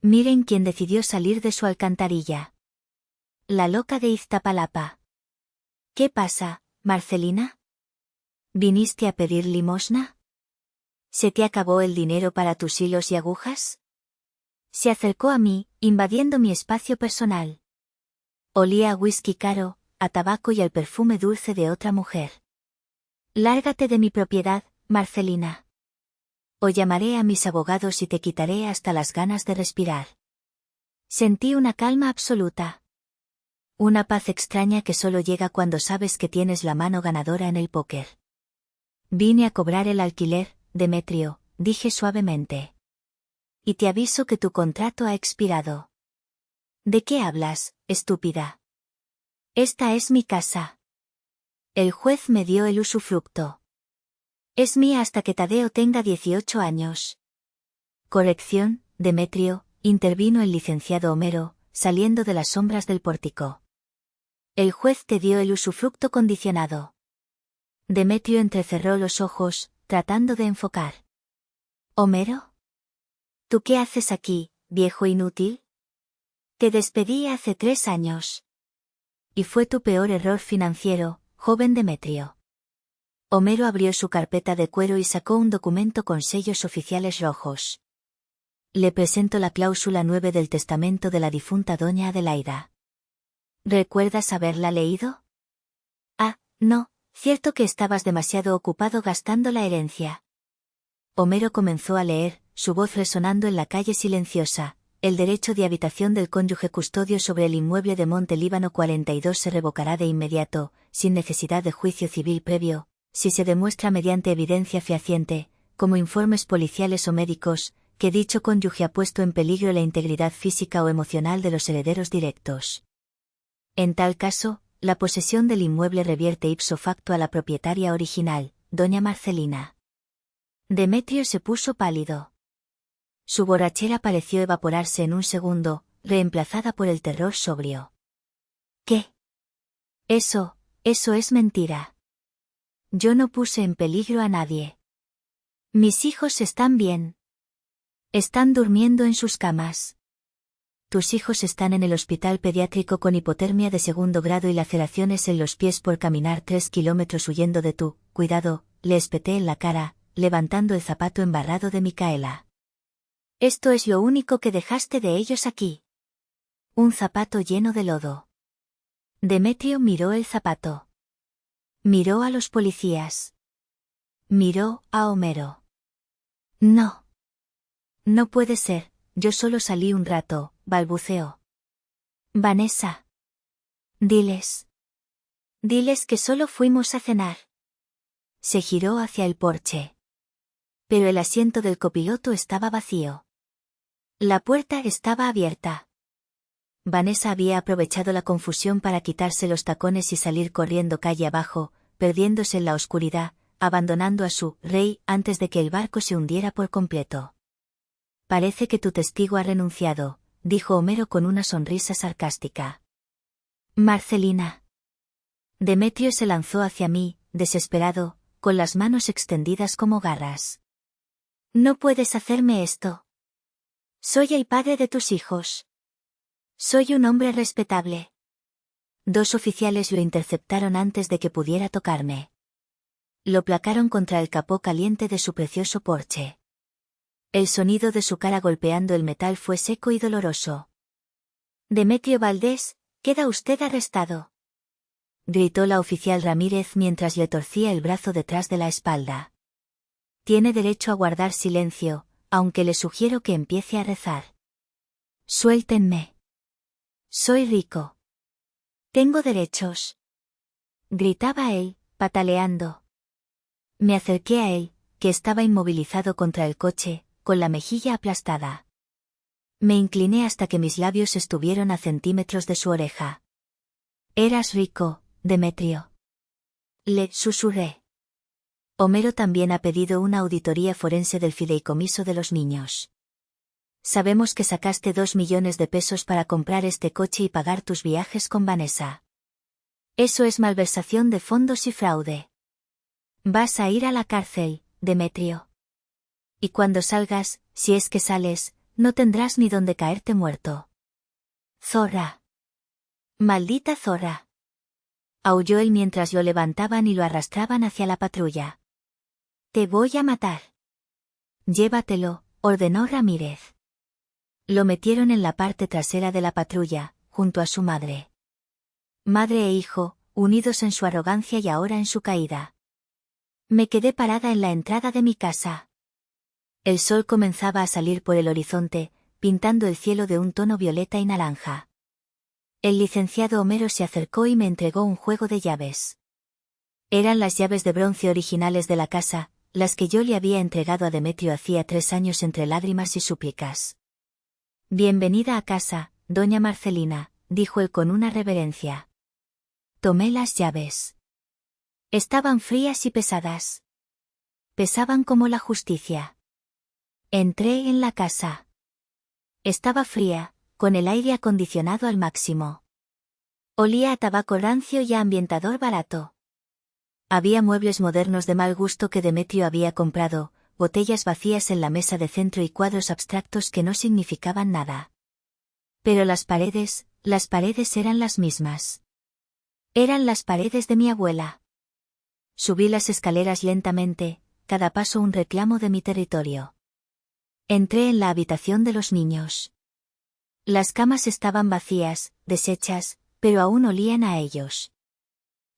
Miren quién decidió salir de su alcantarilla. La loca de Iztapalapa. ¿Qué pasa, Marcelina? ¿Viniste a pedir limosna? ¿Se te acabó el dinero para tus hilos y agujas? Se acercó a mí, invadiendo mi espacio personal. Olía a whisky caro, a tabaco y al perfume dulce de otra mujer. Lárgate de mi propiedad, Marcelina. O llamaré a mis abogados y te quitaré hasta las ganas de respirar. Sentí una calma absoluta. Una paz extraña que solo llega cuando sabes que tienes la mano ganadora en el póker. Vine a cobrar el alquiler, Demetrio, dije suavemente. Y te aviso que tu contrato ha expirado. ¿De qué hablas, estúpida? Esta es mi casa. El juez me dio el usufructo. Es mía hasta que Tadeo tenga 18 años. Corrección, Demetrio, intervino el licenciado Homero, saliendo de las sombras del pórtico. El juez te dio el usufructo condicionado. Demetrio entrecerró los ojos, tratando de enfocar. ¿Homero? ¿Tú qué haces aquí, viejo inútil? Te despedí hace 3 años. Y fue tu peor error financiero, joven Demetrio. Homero abrió su carpeta de cuero y sacó un documento con sellos oficiales rojos. Le presento la cláusula 9 del testamento de la difunta doña Adelaida. ¿Recuerdas haberla leído? Ah, no, cierto que estabas demasiado ocupado gastando la herencia. Homero comenzó a leer, su voz resonando en la calle silenciosa. El derecho de habitación del cónyuge custodio sobre el inmueble de Monte Líbano 42 se revocará de inmediato, sin necesidad de juicio civil previo, si se demuestra mediante evidencia fehaciente, como informes policiales o médicos, que dicho cónyuge ha puesto en peligro la integridad física o emocional de los herederos directos. En tal caso, la posesión del inmueble revierte ipso facto a la propietaria original, doña Marcelina. Demetrio se puso pálido. Su borrachera pareció evaporarse en un segundo, reemplazada por el terror sobrio. ¿Qué? Eso es mentira. Yo no puse en peligro a nadie. Mis hijos están bien. Están durmiendo en sus camas. Tus hijos están en el hospital pediátrico con hipotermia de 2º grado y laceraciones en los pies por caminar 3 kilómetros huyendo de tu cuidado, le espeté en la cara, levantando el zapato embarrado de Micaela. Esto es lo único que dejaste de ellos aquí. Un zapato lleno de lodo. Demetrio miró el zapato. Miró a los policías. Miró a Homero. No. No puede ser, yo solo salí un rato, balbuceó. Vanessa. Diles. Diles que solo fuimos a cenar. Se giró hacia el porche. Pero el asiento del copiloto estaba vacío. La puerta estaba abierta. Vanessa había aprovechado la confusión para quitarse los tacones y salir corriendo calle abajo, perdiéndose en la oscuridad, abandonando a su rey antes de que el barco se hundiera por completo. Parece que tu testigo ha renunciado, dijo Homero con una sonrisa sarcástica. Marcelina. Demetrio se lanzó hacia mí, desesperado, con las manos extendidas como garras. No puedes hacerme esto. Soy el padre de tus hijos. Soy un hombre respetable. 2 oficiales lo interceptaron antes de que pudiera tocarme. Lo placaron contra el capó caliente de su precioso Porsche. El sonido de su cara golpeando el metal fue seco y doloroso. Demetrio Valdés, queda usted arrestado. Gritó la oficial Ramírez mientras le torcía el brazo detrás de la espalda. Tiene derecho a guardar silencio, aunque le sugiero que empiece a rezar. Suéltenme. Soy rico. Tengo derechos. Gritaba él, pataleando. Me acerqué a él, que estaba inmovilizado contra el coche, con la mejilla aplastada. Me incliné hasta que mis labios estuvieron a centímetros de su oreja. Eras rico, Demetrio. Le susurré. Homero también ha pedido una auditoría forense del fideicomiso de los niños. Sabemos que sacaste 2 millones de pesos para comprar este coche y pagar tus viajes con Vanessa. Eso es malversación de fondos y fraude. Vas a ir a la cárcel, Demetrio. Y cuando salgas, si es que sales, no tendrás ni dónde caerte muerto. Zorra. Maldita zorra. Aulló él mientras lo levantaban y lo arrastraban hacia la patrulla. Te voy a matar. Llévatelo, ordenó Ramírez. Lo metieron en la parte trasera de la patrulla, junto a su madre. Madre e hijo, unidos en su arrogancia y ahora en su caída. Me quedé parada en la entrada de mi casa. El sol comenzaba a salir por el horizonte, pintando el cielo de un tono violeta y naranja. El licenciado Homero se acercó y me entregó un juego de llaves. Eran las llaves de bronce originales de la casa, las que yo le había entregado a Demetrio hacía 3 años entre lágrimas y súplicas. Bienvenida a casa, doña Marcelina, dijo él con una reverencia. Tomé las llaves. Estaban frías y pesadas. Pesaban como la justicia. Entré en la casa. Estaba fría, con el aire acondicionado al máximo. Olía a tabaco rancio y a ambientador barato. Había muebles modernos de mal gusto que Demetrio había comprado, botellas vacías en la mesa de centro y cuadros abstractos que no significaban nada. Pero las paredes eran las mismas. Eran las paredes de mi abuela. Subí las escaleras lentamente, cada paso un reclamo de mi territorio. Entré en la habitación de los niños. Las camas estaban vacías, deshechas, pero aún olían a ellos.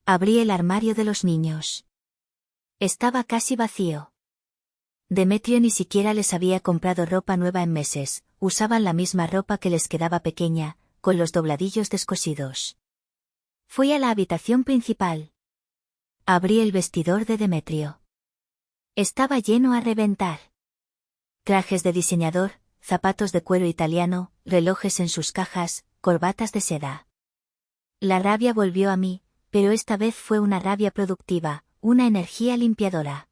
Abrí el armario de los niños. Estaba casi vacío. Demetrio ni siquiera les había comprado ropa nueva en meses, usaban la misma ropa que les quedaba pequeña, con los dobladillos descosidos. Fui a la habitación principal. Abrí el vestidor de Demetrio. Estaba lleno a reventar. Trajes de diseñador, zapatos de cuero italiano, relojes en sus cajas, corbatas de seda. La rabia volvió a mí, pero esta vez fue una rabia productiva, una energía limpiadora.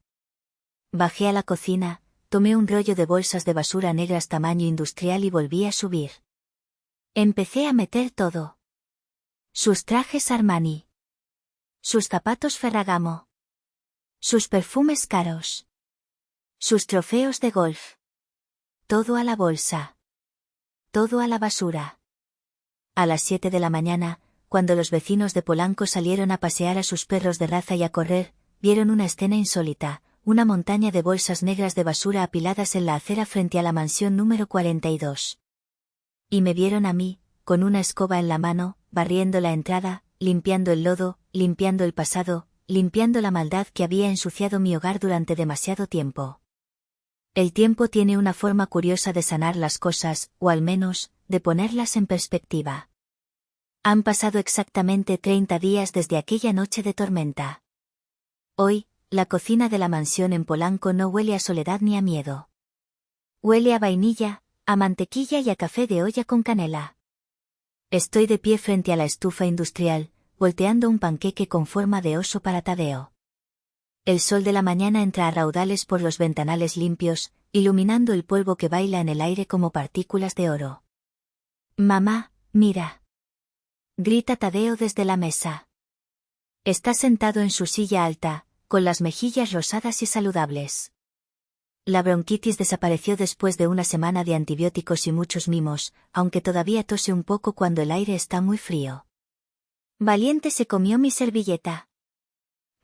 Bajé a la cocina, tomé un rollo de bolsas de basura negras tamaño industrial y volví a subir. Empecé a meter todo. Sus trajes Armani. Sus zapatos Ferragamo. Sus perfumes caros. Sus trofeos de golf. Todo a la bolsa. Todo a la basura. A las 7 de la mañana, cuando los vecinos de Polanco salieron a pasear a sus perros de raza y a correr, vieron una escena insólita, una montaña de bolsas negras de basura apiladas en la acera frente a la mansión número 42. Y me vieron a mí, con una escoba en la mano, barriendo la entrada, limpiando el lodo, limpiando el pasado, limpiando la maldad que había ensuciado mi hogar durante demasiado tiempo. El tiempo tiene una forma curiosa de sanar las cosas, o al menos, de ponerlas en perspectiva. Han pasado exactamente 30 días desde aquella noche de tormenta. Hoy, la cocina de la mansión en Polanco no huele a soledad ni a miedo. Huele a vainilla, a mantequilla y a café de olla con canela. Estoy de pie frente a la estufa industrial, volteando un panqueque con forma de oso para Tadeo. El sol de la mañana entra a raudales por los ventanales limpios, iluminando el polvo que baila en el aire como partículas de oro. Mamá, mira. Grita Tadeo desde la mesa. Está sentado en su silla alta, con las mejillas rosadas y saludables. La bronquitis desapareció después de una semana de antibióticos y muchos mimos, aunque todavía tose un poco cuando el aire está muy frío. Valiente se comió mi servilleta.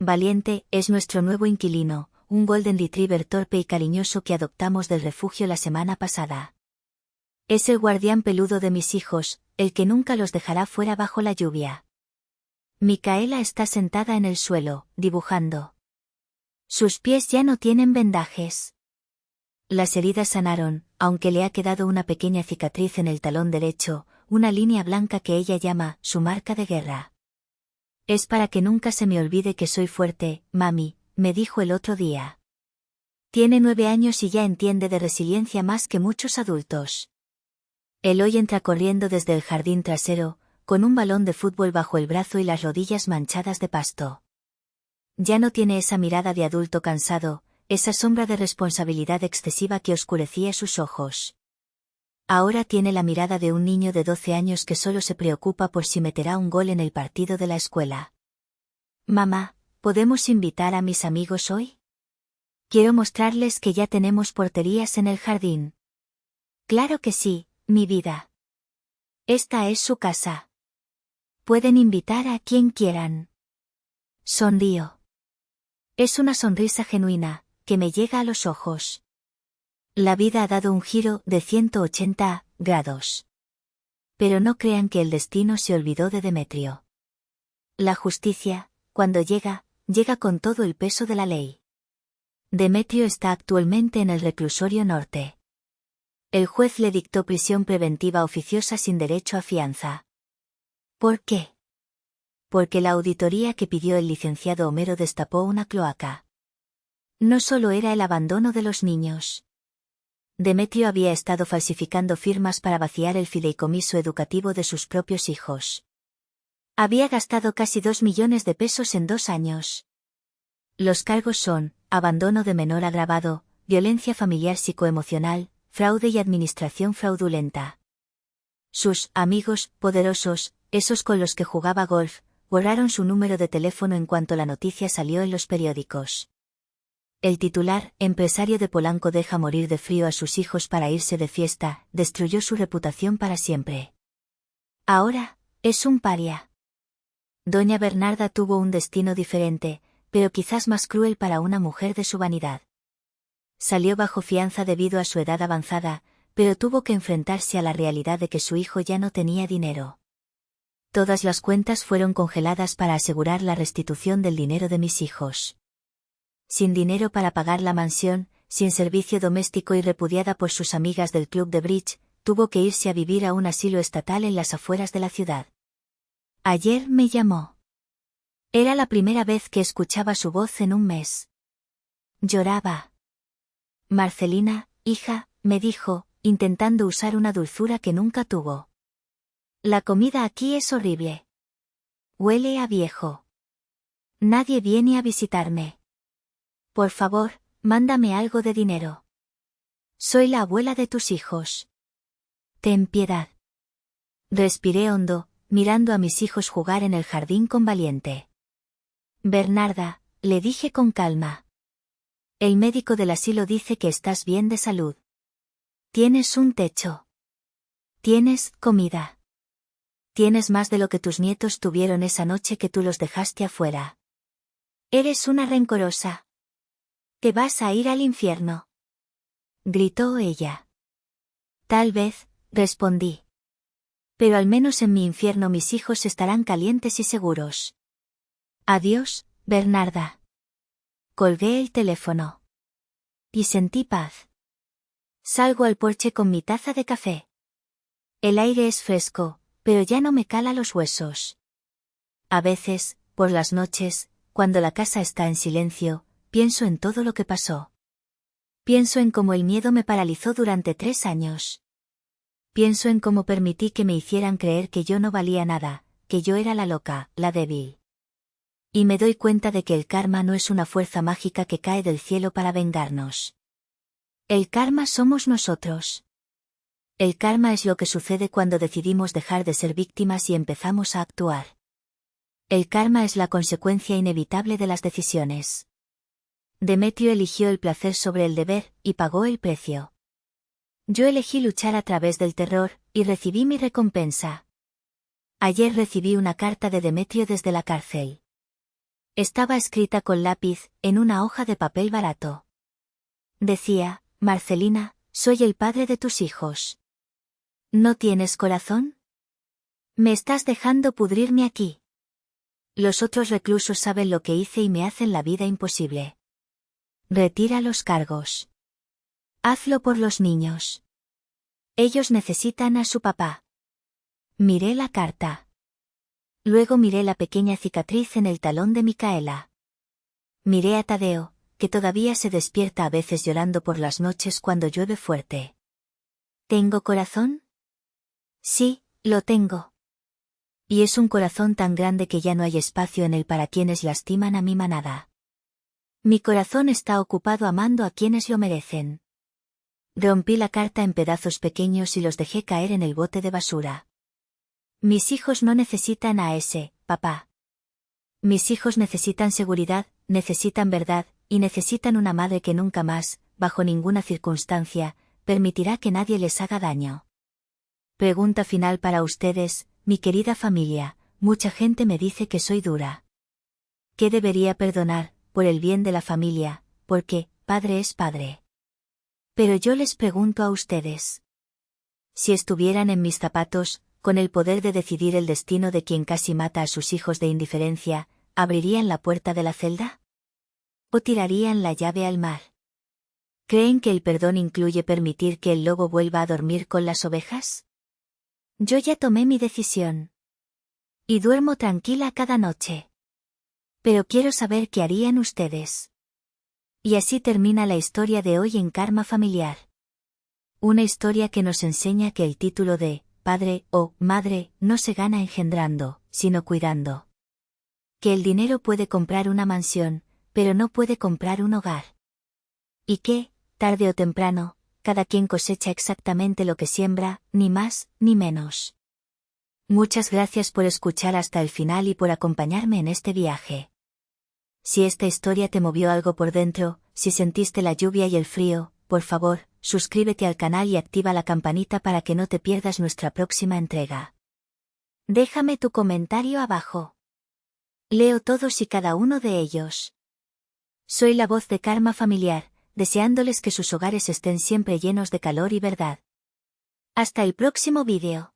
Valiente es nuestro nuevo inquilino, un golden retriever torpe y cariñoso que adoptamos del refugio la semana pasada. Es el guardián peludo de mis hijos, el que nunca los dejará fuera bajo la lluvia. Micaela está sentada en el suelo, dibujando. Sus pies ya no tienen vendajes. Las heridas sanaron, aunque le ha quedado una pequeña cicatriz en el talón derecho, una línea blanca que ella llama su marca de guerra. Es para que nunca se me olvide que soy fuerte, mami, me dijo el otro día. Tiene 9 años y ya entiende de resiliencia más que muchos adultos. Eloy entra corriendo desde el jardín trasero, con un balón de fútbol bajo el brazo y las rodillas manchadas de pasto. Ya no tiene esa mirada de adulto cansado, esa sombra de responsabilidad excesiva que oscurecía sus ojos. Ahora tiene la mirada de un niño de 12 años que solo se preocupa por si meterá un gol en el partido de la escuela. Mamá, ¿podemos invitar a mis amigos hoy? Quiero mostrarles que ya tenemos porterías en el jardín. Claro que sí, mi vida. Esta es su casa. Pueden invitar a quien quieran. Sonrío. Es una sonrisa genuina, que me llega a los ojos. La vida ha dado un giro de 180 grados. Pero no crean que el destino se olvidó de Demetrio. La justicia, cuando llega, llega con todo el peso de la ley. Demetrio está actualmente en el reclusorio norte. El juez le dictó prisión preventiva oficiosa sin derecho a fianza. ¿Por qué? Porque la auditoría que pidió el licenciado Homero destapó una cloaca. No solo era el abandono de los niños. Demetrio había estado falsificando firmas para vaciar el fideicomiso educativo de sus propios hijos. Había gastado casi 2 millones de pesos en 2 años. Los cargos son: abandono de menor agravado, violencia familiar psicoemocional, fraude y administración fraudulenta. Sus amigos poderosos, esos con los que jugaba golf, borraron su número de teléfono en cuanto la noticia salió en los periódicos. El titular, empresario de Polanco deja morir de frío a sus hijos para irse de fiesta, destruyó su reputación para siempre. Ahora, es un paria. Doña Bernarda tuvo un destino diferente, pero quizás más cruel para una mujer de su vanidad. Salió bajo fianza debido a su edad avanzada, pero tuvo que enfrentarse a la realidad de que su hijo ya no tenía dinero. Todas las cuentas fueron congeladas para asegurar la restitución del dinero de mis hijos. Sin dinero para pagar la mansión, sin servicio doméstico y repudiada por sus amigas del club de bridge, tuvo que irse a vivir a un asilo estatal en las afueras de la ciudad. Ayer me llamó. Era la primera vez que escuchaba su voz en un mes. Lloraba. Marcelina, hija, me dijo, intentando usar una dulzura que nunca tuvo. La comida aquí es horrible. Huele a viejo. Nadie viene a visitarme. Por favor, mándame algo de dinero. Soy la abuela de tus hijos. Ten piedad. Respiré hondo, mirando a mis hijos jugar en el jardín con Valiente. Bernarda, le dije con calma. El médico del asilo dice que estás bien de salud. Tienes un techo. Tienes comida. Tienes más de lo que tus nietos tuvieron esa noche que tú los dejaste afuera. Eres una rencorosa. Te vas a ir al infierno. Gritó ella. Tal vez, respondí. Pero al menos en mi infierno mis hijos estarán calientes y seguros. Adiós, Bernarda. Colgué el teléfono. Y sentí paz. Salgo al porche con mi taza de café. El aire es fresco, pero ya no me cala los huesos. A veces, por las noches, cuando la casa está en silencio, pienso en todo lo que pasó. Pienso en cómo el miedo me paralizó durante 3 años. Pienso en cómo permití que me hicieran creer que yo no valía nada, que yo era la loca, la débil. Y me doy cuenta de que el karma no es una fuerza mágica que cae del cielo para vengarnos. El karma somos nosotros. El karma es lo que sucede cuando decidimos dejar de ser víctimas y empezamos a actuar. El karma es la consecuencia inevitable de las decisiones. Demetrio eligió el placer sobre el deber, y pagó el precio. Yo elegí luchar a través del terror, y recibí mi recompensa. Ayer recibí una carta de Demetrio desde la cárcel. Estaba escrita con lápiz, en una hoja de papel barato. Decía: Marcelina, soy el padre de tus hijos. ¿No tienes corazón? Me estás dejando pudrirme aquí. Los otros reclusos saben lo que hice y me hacen la vida imposible. Retira los cargos. Hazlo por los niños. Ellos necesitan a su papá. Miré la carta. Luego miré la pequeña cicatriz en el talón de Micaela. Miré a Tadeo, que todavía se despierta a veces llorando por las noches cuando llueve fuerte. ¿Tengo corazón? Sí, lo tengo. Y es un corazón tan grande que ya no hay espacio en él para quienes lastiman a mi manada. Mi corazón está ocupado amando a quienes lo merecen. Rompí la carta en pedazos pequeños y los dejé caer en el bote de basura. Mis hijos no necesitan a ese papá. Mis hijos necesitan seguridad, necesitan verdad, y necesitan una madre que nunca más, bajo ninguna circunstancia, permitirá que nadie les haga daño. Pregunta final para ustedes, mi querida familia. Mucha gente me dice que soy dura. ¿Qué debería perdonar, por el bien de la familia, porque, padre es padre? Pero yo les pregunto a ustedes. Si estuvieran en mis zapatos, con el poder de decidir el destino de quien casi mata a sus hijos de indiferencia, ¿abrirían la puerta de la celda? ¿O tirarían la llave al mar? ¿Creen que el perdón incluye permitir que el lobo vuelva a dormir con las ovejas? Yo ya tomé mi decisión. Y duermo tranquila cada noche. Pero quiero saber qué harían ustedes. Y así termina la historia de hoy en Karma Familiar. Una historia que nos enseña que el título de padre o madre no se gana engendrando, sino cuidando. Que el dinero puede comprar una mansión, pero no puede comprar un hogar. Y que, tarde o temprano, cada quien cosecha exactamente lo que siembra, ni más, ni menos. Muchas gracias por escuchar hasta el final y por acompañarme en este viaje. Si esta historia te movió algo por dentro, si sentiste la lluvia y el frío, por favor, suscríbete al canal y activa la campanita para que no te pierdas nuestra próxima entrega. Déjame tu comentario abajo. Leo todos y cada uno de ellos. Soy la voz de Karma Familiar, deseándoles que sus hogares estén siempre llenos de calor y verdad. Hasta el próximo vídeo.